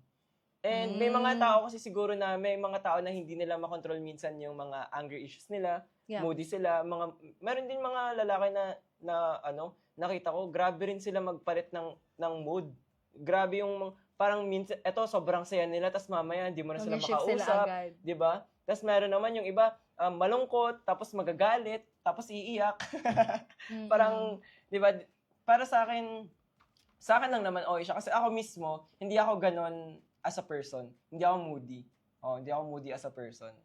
And may mga tao kasi siguro na, may mga tao na hindi nila makontrol minsan yung mga anger issues nila. Yeah. Moody sila. Meron din mga lalaki na nakita ko, grabe rin sila magpalit ng mood. Grabe yung parang minsan, eto, sobrang saya nila, tas mamaya, hindi mo na sila Mag-shift sila makausap. agad. Di ba? Tas meron naman yung iba, malungkot, tapos magagalit, tapos iiyak. Parang, di ba, para sa akin lang naman, okay siya. Kasi ako mismo, hindi ako ganon as a person. Hindi ako moody. Hindi ako moody as a person.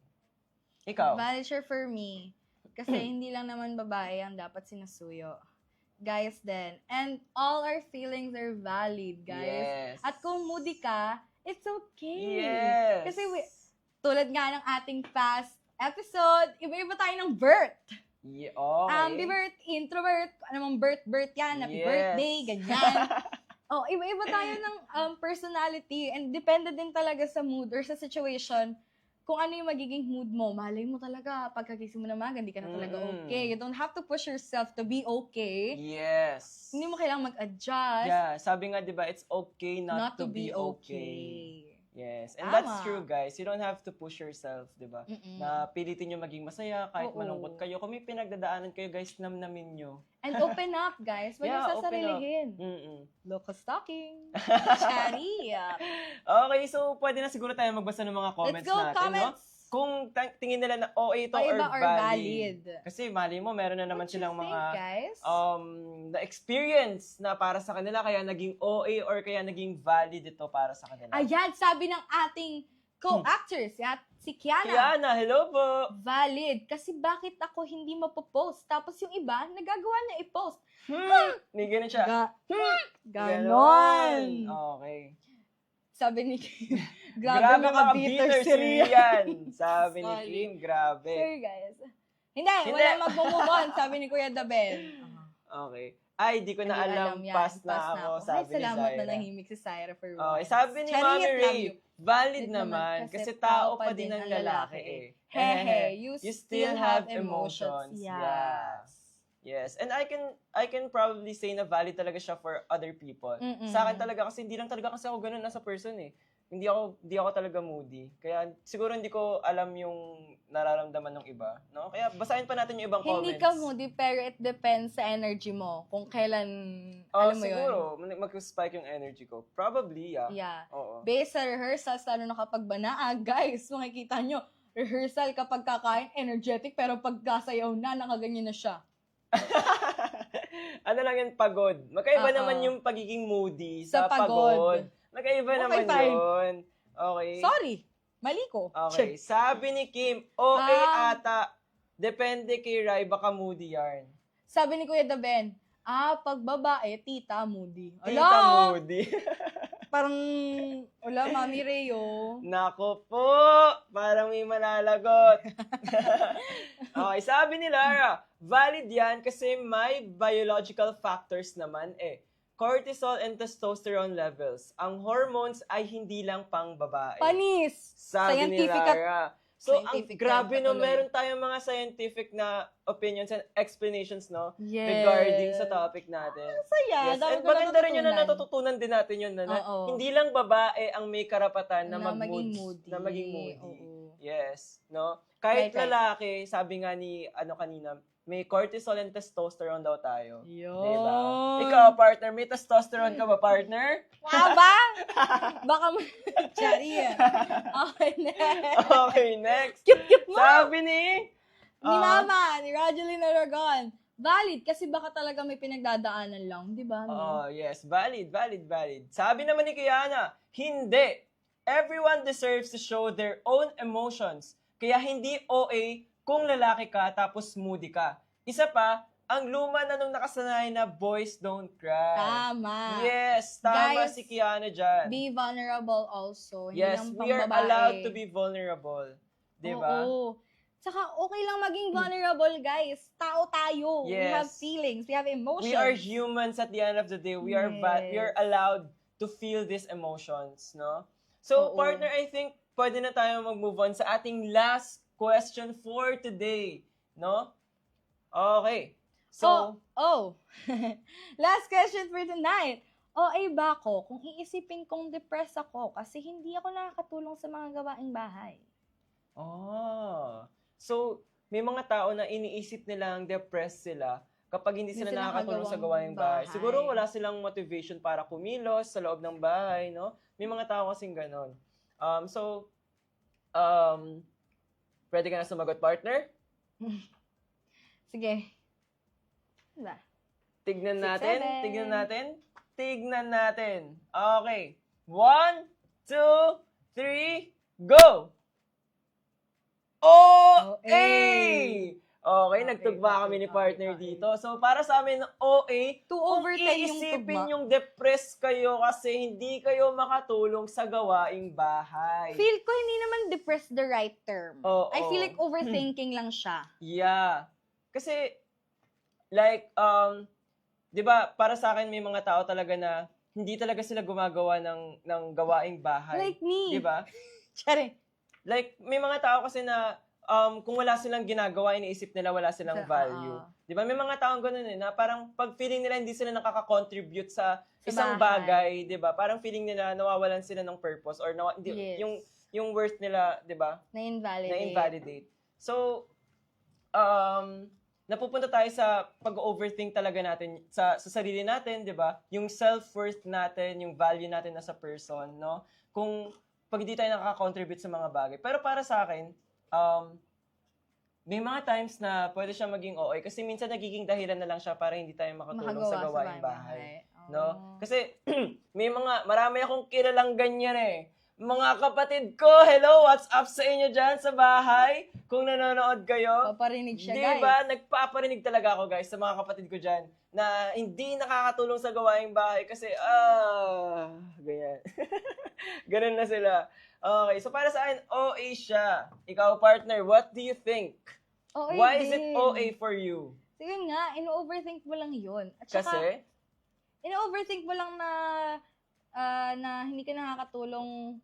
Ikaw? Valid siya for me. Kasi hindi lang naman babae ang dapat sinasuyo. Guys din. And all our feelings are valid, guys. Yes. At kung moody ka, it's okay. Yes. Kasi tulad nga ng ating past episode, iba-iba tayo ng birth. Yeah, okay. Ambivert, introvert, ano mong birth yan, happy Yes. birthday, ganyan. Iba-iba tayo ng personality and depende din talaga sa mood or sa situation kung ano yung magiging mood mo. Malay mo talaga, pagkagising mo na maga, hindi ka na talaga okay. You don't have to push yourself to be okay. Yes. Hindi mo kailangang mag-adjust. Yeah, sabi nga, di ba, it's okay not to be okay. Yes. And that's true, guys. You don't have to push yourself, di ba? Na pilitin nyo maging masaya kahit malungkot kayo. Kung may pinagdadaanan kayo, guys, namnamin nyo. And open up, guys. Huwag yung sasarilihin. Local stalking. Chari. Okay, so pwede na siguro tayo magbasa ng mga comments Let's go, natin, comments. no? Kung tingin nila na OA ito or valid. Kasi mali mo, meron na naman silang mga guys? na-experience na para sa kanila, kaya naging OA or kaya naging valid ito para sa kanila. Ayan, sabi ng ating co-actors, si Kiana. Kiana, hello po! Valid. Kasi bakit ako hindi mapopost? Tapos yung iba, nagagawa na i-post. May ganun siya. Ganon. Okay. Sabi ni Kim, grabe mga bitter si Rian. Sabi ni Sorry. Kim, grabe. Sorry, guys. Hindi. Wala mag-move on, sabi ni Kuya Daben. Okay. Ay, di ko na alam. Pass na ako, sabi ni Zaira. Salamat na nahimik si Zaira for Okay, sabi ni Mami Ray, valid naman. Kasi tao pa din ang lalaki eh. Hehe, you still have emotions. Yes. And I can probably say na valid talaga siya for other people. Sa akin talaga kasi hindi lang talaga kasi ako ganun as a person eh. Hindi ako talaga moody. Kaya siguro hindi ko alam yung nararamdaman ng iba, no? Kaya basahin pa natin yung ibang comments. Hindi ka moody pero it depends sa energy mo. Kung kailan alam mo siguro, yun. mag-spike yung energy ko. Probably, yeah. Yeah. Oo. Based sa rehearsals, lalo na kapag banaag, guys, makikita nyo, rehearsal kapag kakain, energetic, pero pag kasayaw na, nakaganyan na siya. Ano lang yun, pagod. Magkaiba naman yung pagiging moody sa pagod. Magkaiba naman yun. Okay. Sorry. Mali ko. Okay. Sabi ni Kim, OA ata. Depende kay Rai, baka moody yarn. Sabi ni Kuya Daben, pag babae, tita moody. Tita moody. Parang, wala, Mami Reo. Nako po, parang may malalagot. Okay, sabi ni Lara, valid yan kasi may biological factors naman eh. Cortisol and testosterone levels. Ang hormones ay hindi lang pang babae. Panis! Sabi ni Lara. So, grabe no, patuloy. meron tayong mga scientific na opinions and explanations, no? Yes. Regarding sa topic natin. Saya. Yes. And maganda rin yun na natututunan din natin yun na hindi lang babae ang may karapatan na maging moody. Na maging moody. Oo. Yes. No? Kahit Right. lalaki, sabi nga ni, kanina, may cortisol and testosterone daw tayo. Yun. Diba? Ikaw, partner, may testosterone ka ba, partner? Ba? Baka Chari. Okay, next. Okay, next. Cute mo. Sabi ni Mama, ni Rogeline Aragon. Valid, kasi baka talaga may pinagdadaanan lang, di ba? Yes. Valid. Sabi naman ni Kiana, hindi. Everyone deserves to show their own emotions. Kaya hindi OA kung lalaki ka tapos moody ka. Isa pa, ang luma na nung nakasanayan na boys don't cry. Tama. Yes, tama Guys, si Kiana dyan. Be vulnerable also. Hindi Yes, lang we are pambabae. allowed to be vulnerable. Diba? Oo. Tsaka okay lang maging vulnerable, guys. Tao tayo. We have Yes. feelings. We have emotions. We are humans at the end of the day. We are we are allowed to feel these emotions, no? So, Oo. partner, I think pwede na tayo mag-move on sa ating last question for today, no? Okay. So, last question for tonight. Ba ko kung iisipin kong depressed ako kasi hindi ako nakakatulong sa mga gawaing bahay? So, may mga tao na iniisip nilang depressed sila kapag hindi sila nakakatulong sa gawaing bahay. Siguro wala silang motivation para kumilos sa loob ng bahay, no? May mga tao kasing ganon. Pwede ka na sumagot, partner? Sige. Diba? Tignan 6, 7. natin. Okay. 1, 2, 3, go! OA! Okay, nagtugma kami ni partner dito. So, para sa amin, OA, 2/10 yung iisipin tugma. yung depressed kayo kasi hindi kayo makatulong sa gawaing bahay. Feel ko hindi naman depressed the right term. Oo. I feel like overthinking lang siya. Yeah. Kasi, like, di ba, para sa akin, may mga tao talaga na hindi talaga sila gumagawa ng gawaing bahay. Like me. Di ba? Tsari. Like, may mga tao kasi na kung wala silang ginagawa, iniisip nila wala silang value. Di ba? May mga taong ganun na parang pag feeling nila hindi sila nakaka-contribute sa isang bagay, di ba? Parang feeling nila nawawalan sila ng purpose or yung worth nila, di ba? Na-invalidate. So, napupunta tayo sa pag-overthink talaga natin sa sarili natin, 'di ba? Yung self-worth natin, yung value natin as a person, no? Kung pag hindi tayo nakaka-contribute sa mga bagay. Pero para sa akin, may mga times na pwede siya maging OA kasi minsan nagiging dahilan na lang siya para hindi tayo makatulong sa gawaing bahay. No? Kasi marami akong kilalang ganyan eh. Mga kapatid ko, hello, what's up sa inyo dyan sa bahay? Kung nanonood kayo. Paparinig siya, guys. Diba? Nagpaparinig talaga ako, guys, sa mga kapatid ko dyan na hindi nakakatulong sa gawaing bahay kasi, ganyan. Ganun na sila. Okay, so para sa akin, OA siya. Ikaw, partner, what do you think? OA Why din. is it OA for you? Sige nga, ino-overthink mo lang yun. At Kasi? saka, ino-overthink mo lang na hindi ka nakakatulong,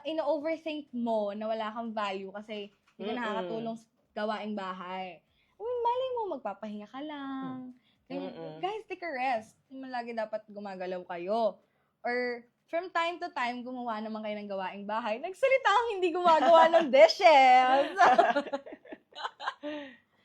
ino-overthink mo na wala kang value kasi hindi ka nakakatulong sa gawaing bahay. I mean, malay mo, magpapahinga ka lang. Guys, take a rest. Hindi man lagi dapat gumagalaw kayo. Or, from time to time, gumawa naman kayo ng gawaing bahay. Nagsalita ang hindi gumagawa ng dishes.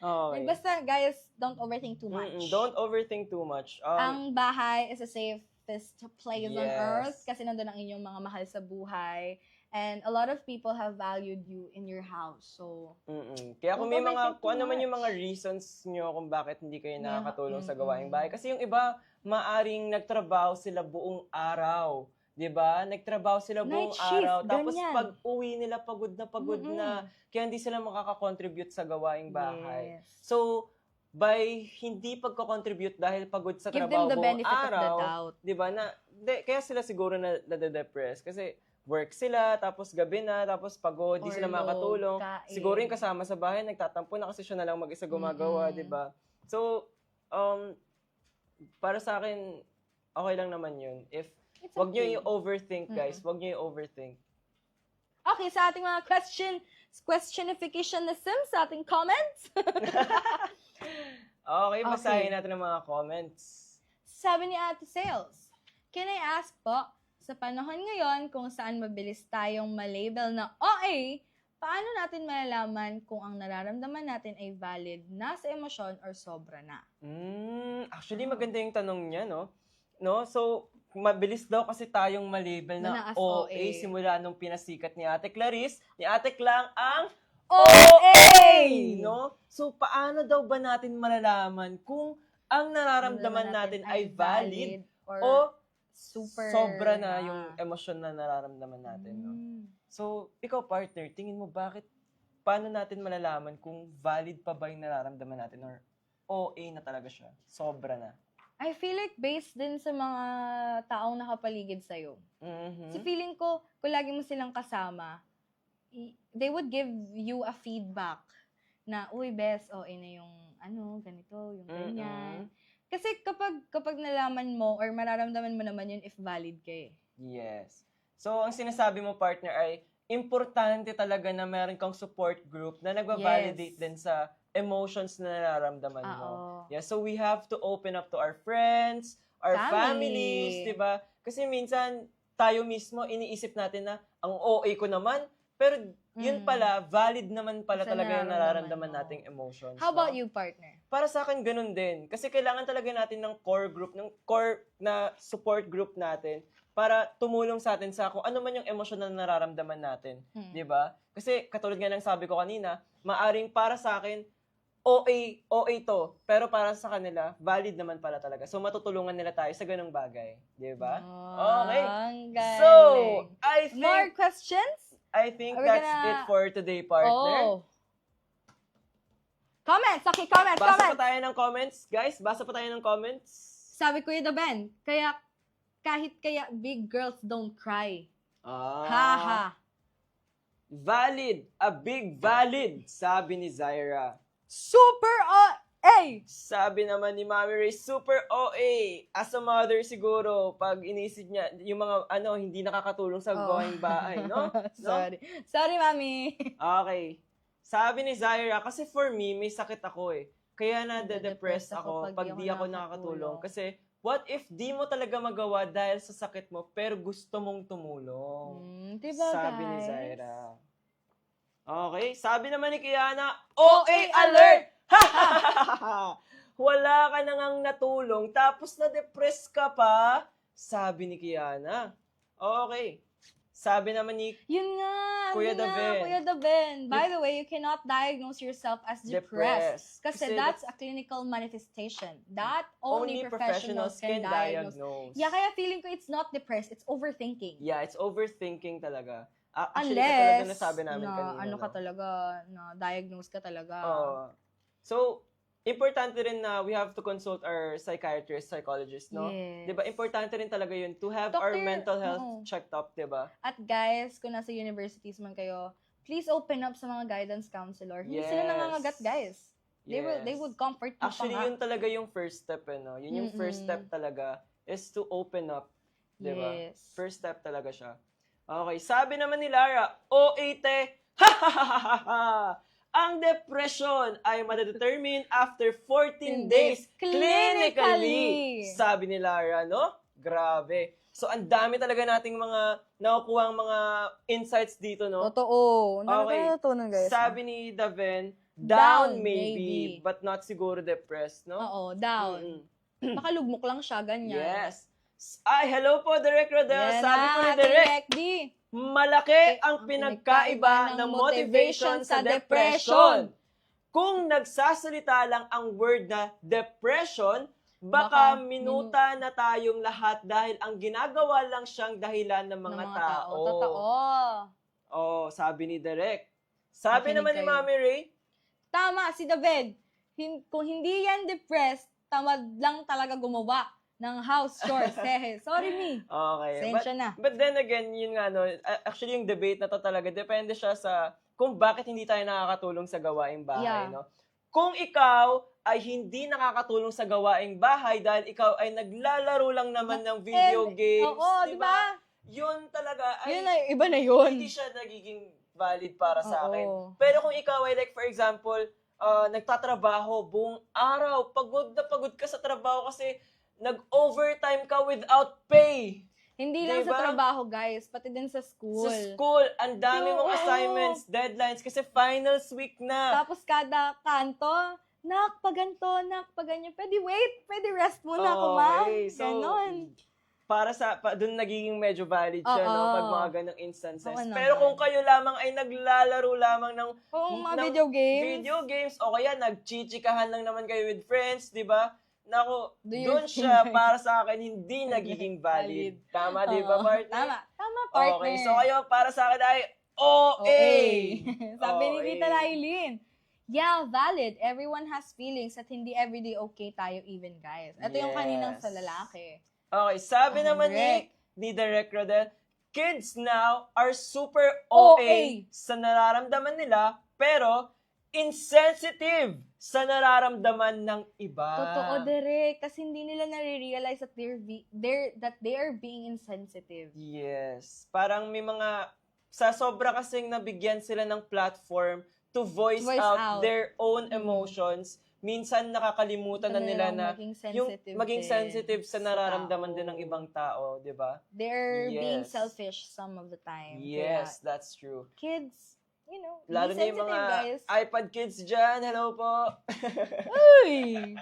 Okay. Basta, guys, don't overthink too much. Don't overthink too much. Ang bahay is a safest place on earth kasi nandun ang inyong mga mahal sa buhay. And a lot of people have valued you in your house. So, kaya kung may kung ano man yung mga reasons nyo kung bakit hindi kayo nakakatulong sa gawaing bahay. Kasi yung iba, maaring nagtrabaho sila buong araw. 'Di ba? Nagtrabaho sila buong araw. Tapos pag uwi nila, pagod na. Kaya hindi sila makaka-contribute sa gawaing bahay. Yes. So, by hindi pagko-contribute dahil pagod sa give trabaho them the buong benefit of the araw, doubt. 'di ba? Kaya sila siguro nade-depress kasi work sila, tapos gabi na, tapos pagod, di sila makatulong. Siguro yung kasama sa bahay, nagtatampo na kasi siya na lang mag-isa gumagawa, di ba? So, para sa akin, okay lang naman yun. Wag nyo i-overthink, guys. Wag nyo i-overthink. Okay, sa ating mga questionification na sa ating comments. Okay, basahin natin ang mga comments. Sabi ni Ate Sales, can I ask po, sa panahon ngayon kung saan mabilis tayong malabel na OA, paano natin malalaman kung ang nararamdaman natin ay valid na sa emosyon or sobra na? Actually, maganda yung tanong niya, no? So, mabilis daw kasi tayong malabel na OA simula nung pinasikat ni Ate Clarice. Ni Ate Clang ang OA! No? So, paano daw ba natin malalaman kung ang nararamdaman natin ay valid o sobra na yung emosyon na nararamdaman natin, no? So, ikaw, partner, tingin mo paano natin malalaman kung valid pa ba yung nararamdaman natin or OA na talaga siya? Sobra na. I feel like based din sa mga taong nakapaligid sa'yo. Kasi feeling ko, kung lagi mo silang kasama, they would give you a feedback na, uy, bes, OA na yung ganito, yung ganyan. Kasi kapag nalaman mo or mararamdaman mo naman yun if valid ka eh. Yes. So, ang sinasabi mo, partner, ay importante talaga na meron kang support group na nagva-validate din sa emotions na nararamdaman mo. Yeah, so we have to open up to our friends, our families, di ba? Kasi minsan, tayo mismo, iniisip natin na, ang OA ko naman, pero yun pala, valid naman pala talaga yung nararamdaman nating emotions. How about you, partner? Para sa akin, ganun din. Kasi kailangan talaga natin ng core group, ng core na support group natin para tumulong sa atin sa kung ano man yung emosyon na nararamdaman natin. Di ba? Kasi katulad nga ng sabi ko kanina, maaring para sa akin, OA to. Pero para sa kanila, valid naman pala talaga. So, matutulungan nila tayo sa ganung bagay. Di ba? Okay. So, I think... More questions? I think that's it for today, partner. Comments! Okay, comments! Basa pa tayo ng comments. Guys, basa pa tayo ng comments. Sabi Kuya Ben, kahit big girls don't cry. Haha. Valid. A big valid, sabi ni Zaira. Super OA! Sabi naman ni Mami Ray, super OA. As a mother siguro, pag inisip niya, yung mga hindi nakakatulong sa gawaing bahay, no? Sorry. Sorry, Mami. Okay. Sabi ni Zaira, kasi for me, may sakit ako eh. Kaya na-depressed ako pag di ako nakakatulong. Kasi, what if di mo talaga magawa dahil sa sakit mo, pero gusto mong tumulong? Diba, Sabi ni guys? Zaira. Okay. Sabi naman ni Kiana, OA alert! Wala ka na ngang natulong, tapos na-depress ka pa? Sabi ni Kiana. Okay. Sabi naman ni Yun nga. Kuya Daven. Kuya Daven. By the way, you cannot diagnose yourself as depressed. Kasi Kasi that's a clinical manifestation that only professionals can diagnose. Yeah, kaya feeling ko it's not depressed, it's overthinking. Yeah, it's overthinking talaga. Actually, katulad na nasabi namin na kanina. ano ka talaga, na diagnose ka talaga. So, importante rin na we have to consult our psychiatrist, psychologist, no? Yes. Diba? Importante rin talaga yun to have our mental health checked up, diba? At guys, kung nasa universities man kayo, please open up sa mga guidance counselor. Hindi sila nangangagat, guys. They would comfort you. Actually, yun talaga yung first step, no? Yun yung first step talaga is to open up, diba? Yes. First step talaga siya. Okay, sabi naman ni Lara, OAT, ang depression ay madadetermine after 14 days clinically. Sabi ni Lara, no? Grabe. So, ang dami talaga nating mga nakukuha mga insights dito, no? Totoo. Okay. Guys. Sabi ni Daven, down maybe, but not siguro depressed, no? Oo, down. Baka lugmok lang siya, ganyan. Yes. Ay, hello po, Direk Rodel. Yan Sabi ko ni Direk, malaki ang pinagkaiba ng motivation sa depression. Kung nagsasalita lang ang word na depression, baka minuta na tayong lahat dahil ang ginagawa lang siyang dahilan ng mga tao. Totoo. Oh, sabi ni Direk. Sabi naman ni kayo. Mami Ray, Tama, si David. Kung hindi yan depressed, tamad lang talaga gumawa ng house chores. Sorry me. okay. Sensya na. But then again, yun nga, no, actually yung debate na to talaga, depende siya sa kung bakit hindi tayo nakakatulong sa gawaing bahay, no? Kung ikaw ay hindi nakakatulong sa gawaing bahay dahil ikaw ay naglalaro lang naman ng video games, oo, di ba? Yun talaga ay Yun ay, iba na yun. hindi siya nagiging valid para sa akin. Oo. Pero kung ikaw ay like, for example, nagtatrabaho buong araw, pagod na pagod ka sa trabaho kasi nag-overtime ka without pay. Hindi lang sa trabaho, guys, pati din sa school. Sa school, ang dami mong assignments, deadlines, kasi finals week na. Tapos kada kanto, nakpaganyan. Pwede rest muna ako, ma'am. So, Ganon. para doon nagiging medyo valid siya, no? Pag mga ganong instances. Oo Pero naman. kung kayo lamang ay naglalaro lamang ng Mga ng video games. o kaya nagchichikahan lang naman kayo with friends, di ba? Nako, Do you doon think siya para sa akin hindi nagiging valid. Tama, di ba, partner? Tama, partner. Okay, so kayo para sa akin ay OA. Sabi ni OA. Tita Lailin, yeah, valid. Everyone has feelings at hindi everyday okay tayo even, guys. Ito yung kaninang sa lalaki. Okay, sabi naman Correct. ni Direk Rodel, kids now are super OA. OA sa nararamdaman nila, pero insensitive sa nararamdaman ng iba. Totoo, Derek. Kasi hindi nila nare-realize that they are being insensitive. Yes. Parang may mga, sa sobra kasing nabigyan sila ng platform to voice out their own emotions, minsan nakakalimutan na nila na maging sensitive sa nararamdaman din ng ibang tao, di ba? They're being Yes. selfish some of the time. Yes, Kaya, that's true. kids, be Lalo na yung sensitive, mga guys. iPad kids dyan. Hello po. Uy!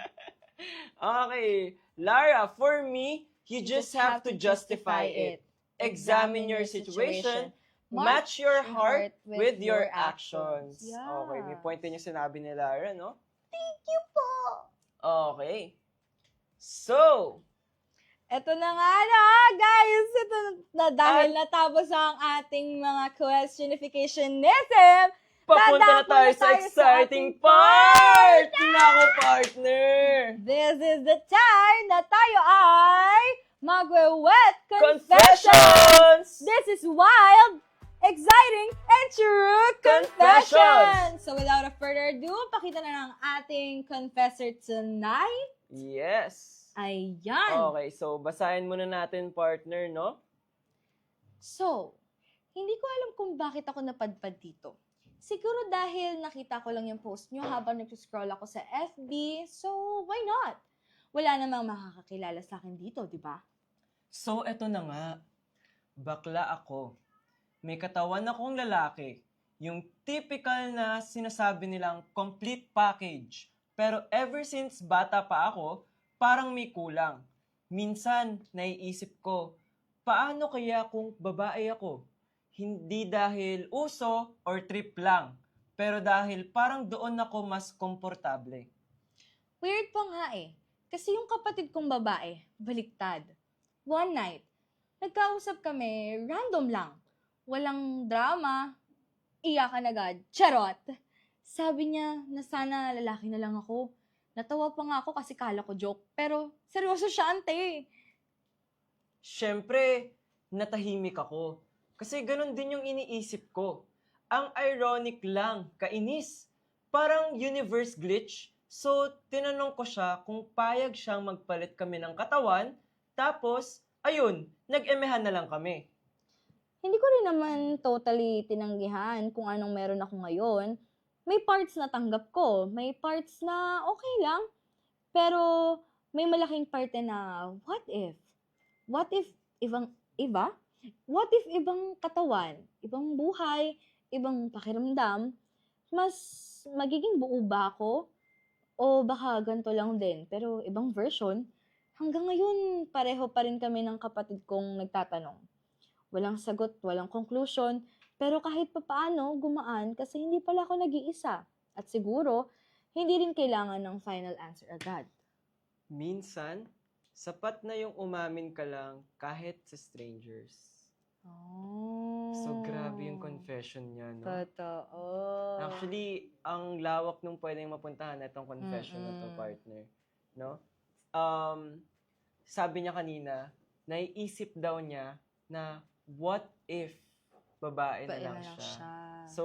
Okay. Lara, for me, you just have to justify it. Examine your situation. Match your heart with your actions. Yeah. Okay, may point din yung sinabi ni Lara, no? Thank you po! Okay. So, Ito na nga na, guys! Ito na, dahil natapos ang ating mga questionificationism, papunta na tayo sa exciting part! Nako, partner! This is the time na tayo ay magwe-wet confessions! Confessions! This is wild, exciting, and true Confessions! confessions! So without a further ado, pakita na ng ating confessor tonight. Yes. Ayan. Okay, so basahin muna natin, partner, no? So, hindi ko alam kung bakit ako napadpad dito. Siguro dahil nakita ko lang yung post nyo habang nag-scroll ako sa FB, so why not? Wala namang makakakilala sa akin dito, di ba? So, eto na nga. Bakla ako. May katawan akong lalaki. Yung typical na sinasabi nilang complete package. Pero ever since bata pa ako, parang may kulang. Minsan, naiisip ko, paano kaya kung babae ako? Hindi dahil uso or trip lang, pero dahil parang doon ako mas komportable. Weird pa nga eh. Kasi yung kapatid kong babae, baliktad. One night, nagkausap kami, random lang. Walang drama, iyakan agad. Charot! Sabi niya na sana lalaki na lang ako. Natawa pa nga ako kasi kala ko joke. Pero seryoso siya, ante. Siyempre, natahimik ako. Kasi ganun din yung iniisip ko. Ang ironic lang, kainis. Parang universe glitch. So, tinanong ko siya kung payag siyang magpalit kami ng katawan. Tapos, ayun, nag-emehan na lang kami. Hindi ko rin naman totally tinanggihan kung anong meron ako ngayon. May parts na tanggap ko. May parts na okay lang. Pero, may malaking parte na, what if? What if iba? What if ibang katawan, ibang buhay, ibang pakiramdam, mas magiging buo ba ako? O baka ganito lang din, pero ibang version? Hanggang ngayon, pareho pa rin kami ng kapatid kong nagtatanong. Walang sagot, walang conclusion, pero kahit papaano, gumaan kasi hindi pala ako nag-iisa. At siguro, hindi rin kailangan ng final answer agad. Minsan, sapat na yung umamin ka lang kahit sa strangers. Oh. So, grabe yung confession niya, no? Totoo. Actually, ang lawak nung pwedeng mapuntahan na itong confession na to, partner. No? Sabi niya kanina, naiisip daw niya na what if babae na lang siya. So,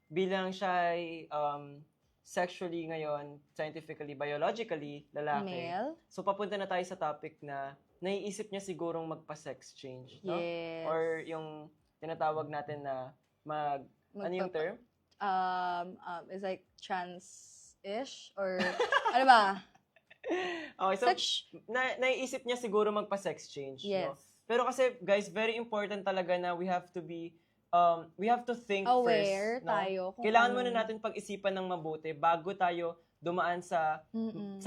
bilang siya ay sexually ngayon, scientifically, biologically, lalaki. Male? So, papunta na tayo sa topic na naiisip niya sigurong magpa-sex change, no? Yes. Or yung tinatawag natin na ano yung term? Is like trans-ish? Or, ano ba? Okay, so, Sex- naiisip niya siguro magpa-sex change, Yes. no? Pero kasi, guys, very important talaga na we have to think Aware first, no? tayo kung Kailangan ano- muna natin pag-isipan ng mabuti bago tayo dumaan sa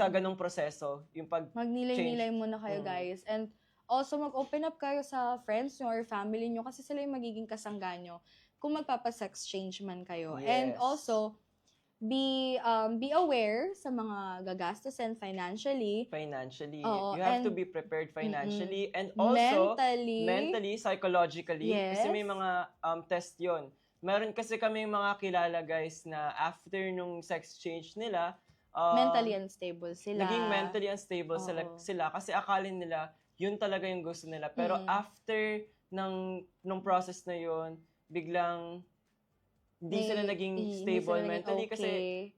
ganong proseso, yung Magnilay-nilay muna kayo, guys. And also, mag-open up kayo sa friends nyo or family nyo kasi sila yung magiging kasangga nyo kung magpapa-sex change man kayo. Yes. And also, be aware sa mga gagastusin financially. Oo, you have and- to be prepared financially and also mentally, psychologically, Yes. kasi may mga test yon. Meron kasi kami mga kilala, guys, na after nung sex change nila, Mentally unstable sila. naging mentally unstable Oo. sila kasi akalin nila yun talaga yung gusto nila. Pero after nung process na yun, biglang hindi sila naging stable mentally kasi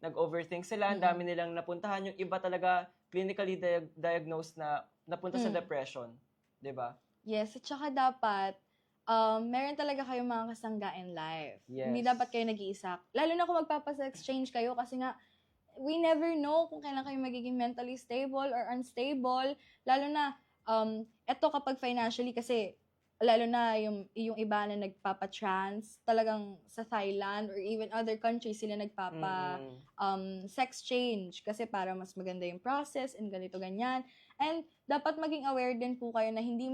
nag-overthink sila, ang dami nilang napuntahan. Yung iba talaga clinically diagnosed na napunta sa depression. 'Di ba? Yes, at saka dapat, meron talaga kayong mga kasangga in life. Yes. Hindi dapat kayo nag-iisa. Lalo na kung magpapas-exchange kayo kasi nga, we never know kung kailan kayo magiging mentally stable or unstable. Lalo na, eto kapag financially kasi, lalo na yung iba na nagpapa-trans, talagang sa Thailand or even other countries sila sex change kasi para mas maganda yung process and ganito ganyan. And dapat maging aware din po kayo na hindi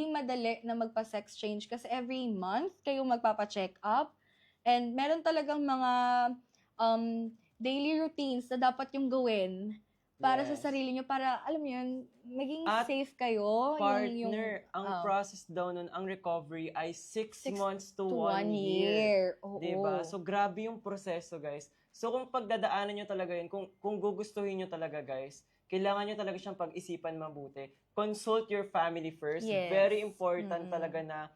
madali na magpa-sex change kasi every month kayo magpapa-check up. And meron talagang mga daily routines na dapat yung gawin para sa sarili nyo, para, alam mo yun, maging At safe kayo. Partner, ang process daw nun, ang recovery ay 6 months to 1 year. Oo. Diba? So, grabe yung proseso, guys. So, kung pagdadaanan nyo talaga yun, kung gugustuhin nyo talaga, guys, kailangan nyo talaga siyang pag-isipan mabuti. Consult your family first. Yes. Very important talaga na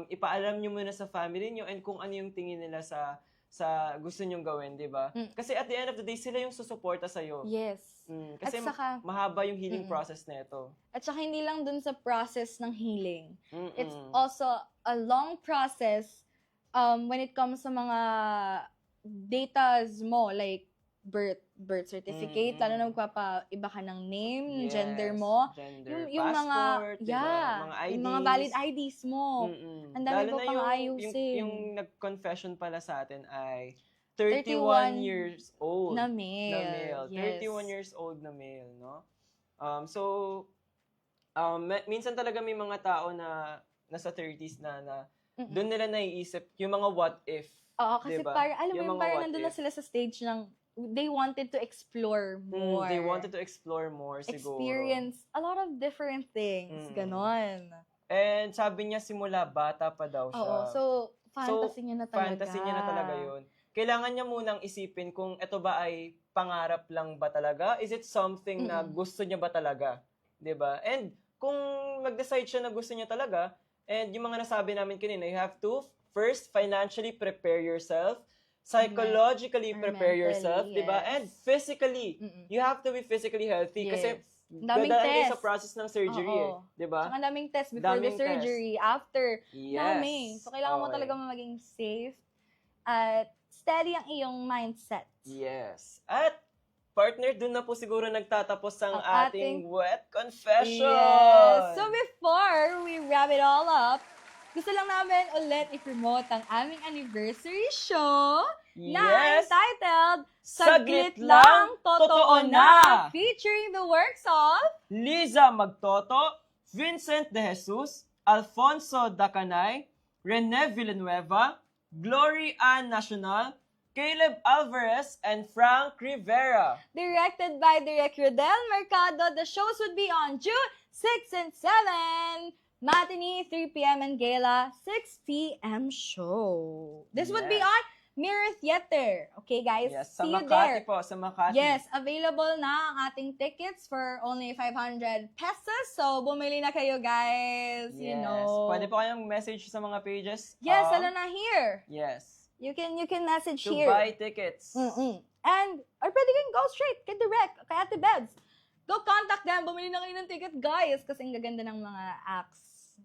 ipaalam nyo muna sa family nyo and kung ano yung tingin nila sa gusto nyong gawin, di ba? Kasi at the end of the day, sila yung susuporta sa'yo. Yes. Kasi At saka, mahaba yung healing process na ito. At saka hindi lang dun sa process ng healing. It's also a long process when it comes sa mga datas mo, like birth certificate, lalo na magpapaiba ka ng name, gender mo. Gender, Yung passport, mga, diba? Mga IDs. yung mga valid IDs mo. Ang dami Lalo po na pang ayusin. Yung nag-confession pala sa atin ay 31 years old. Na male. Yes. 31 years old na male, no? Minsan talaga may mga tao na nasa 30s na doon nila naiisip yung mga what if. Oo, kasi diba? parang, alam mo Yung yung mga parang what nandun na if. sila sa stage ng they wanted to explore more. They wanted to explore more siguro. Experience a lot of different things. Ganon. And sabi niya simula bata pa daw siya. Oo, so fantasy niya na talaga. Fantasy niya na talaga yun. Kailangan niya munang isipin kung ito ba ay pangarap lang ba talaga? Is it something na gusto niya ba talaga? 'Di ba? And kung mag-decide siya na gusto niya talaga, and yung mga nasabi namin kanina, you have to first financially prepare yourself, psychologically prepare yourself, 'di ba? And physically, you have to be physically healthy kasi daming dadaan kayo test sa process ng surgery eh, 'di ba? Saka daming test before Daming the surgery, after. Yes. Dami. So kailangan mo talaga maging safe at steady ang iyong mindset. Yes. At partner, dun na po siguro nagtatapos ang Ang ating wet confession. Yes. So before we wrap it all up, gusto lang namin ulit i-promote ang aming anniversary show na Yes. entitled Saglit Lang, Totoo Na. featuring the works of Liza Magtoto, Vincent De Jesus, Alfonso Dacanay, Rene Villanueva, Glory Ann Nacional, Caleb Alvarez, and Frank Rivera. directed by Direk Rodel Mercado. The shows would be on June 6 and 7. Matinee, 3 p.m. and gala, 6 p.m. show. This would be Yes. on Mirror Theater. Okay, guys? Yes, sa See you Makati there. po, sa Makati. Yes, available na ang ating tickets for only 500 pesos. So, bumili na kayo, guys. Yes. You know. Pwede po kayong message sa mga pages. Yes, lalo na here. Yes. You can message To here. buy tickets. And, or pwede kayong go straight kay Direk, kay Ate Bebs. Go contact them. Bumili na kayo ng ticket, guys. Kasi ang gaganda ng mga acts.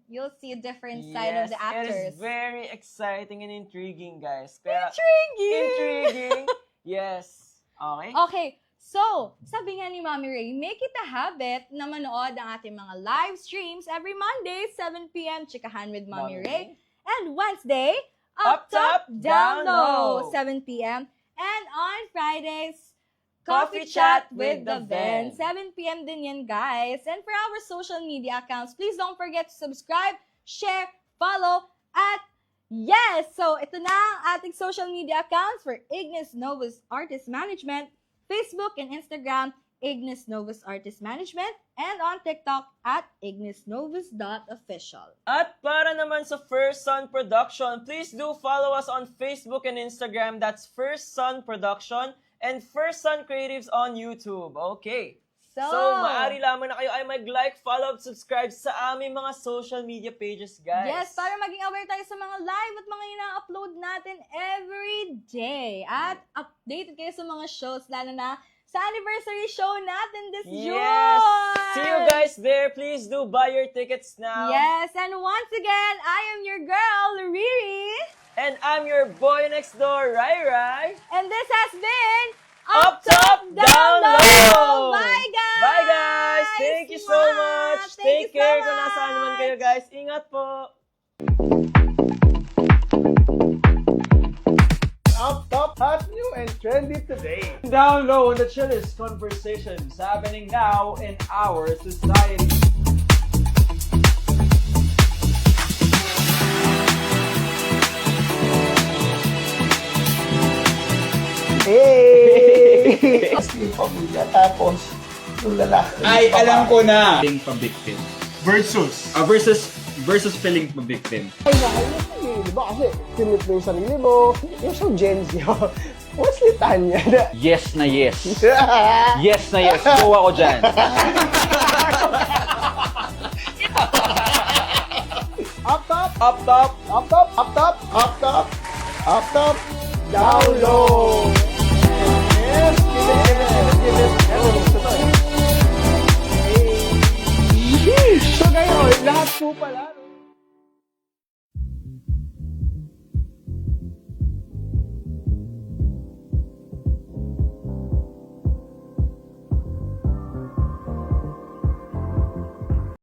You'll see a different side of the It actors. is very exciting and intriguing, guys. Kaya, Intriguing! Intriguing. Yes. Okay. Okay, so, sabi nga ni Mami Ray, make it a habit na manood ang ating mga live streams every Monday, 7 p.m. Chikahan with Mami Ray. And Wednesday, Up Top, Down Low, 7 p.m. And on Fridays, Coffee Chat with the Ben. 7 p.m. din yan, guys. And for our social media accounts, please don't forget to subscribe, share, follow, at yes! So, ito na ang ating social media accounts for Ignis Novus Artist Management, Facebook and Instagram, Ignis Novus Artist Management, and on TikTok at ignisnovus.official. At para naman sa First Son Production, please do follow us on Facebook and Instagram. That's First Son Production and First Son Creatives on YouTube. Okay. So, maaari lamang na kayo ay mag-like, follow, subscribe sa aming mga social media pages, guys. Yes, para maging aware tayo sa mga live at mga ina-upload natin every day. At updated kayo sa mga shows, lalo na sa anniversary show natin this June. Yes! See you guys there. Please do buy your tickets now. Yes, and once again, I am your girl, Riri. And I'm your boy next door, Rai Rai. And this has been Up Top, Down Low. Bye, guys! Bye, guys! Thank you so much. Thank Take you so care kung nasaan naman kayo, much. guys. Ingat po. Up top, hot, new, and trendy today. Down low on the chillest conversations happening now in our society. Hey! Yung pamilya, tapos yung lalaki. Ay, yung alam babae. ko na. Feeling pa-victim. Versus feeling pa-victim. Ay, nakakainis eh. Di ba kasi pinit mo yung sarili mo. Yung sa Gen Z, what's litanya na? Yes na yes. Yes na yes. Kuha ko dyan. Up top, Up top. up top, up top, up top, up top, down low. Yes, give it. Eto, gusto to eh. So ngayon, lahat po pala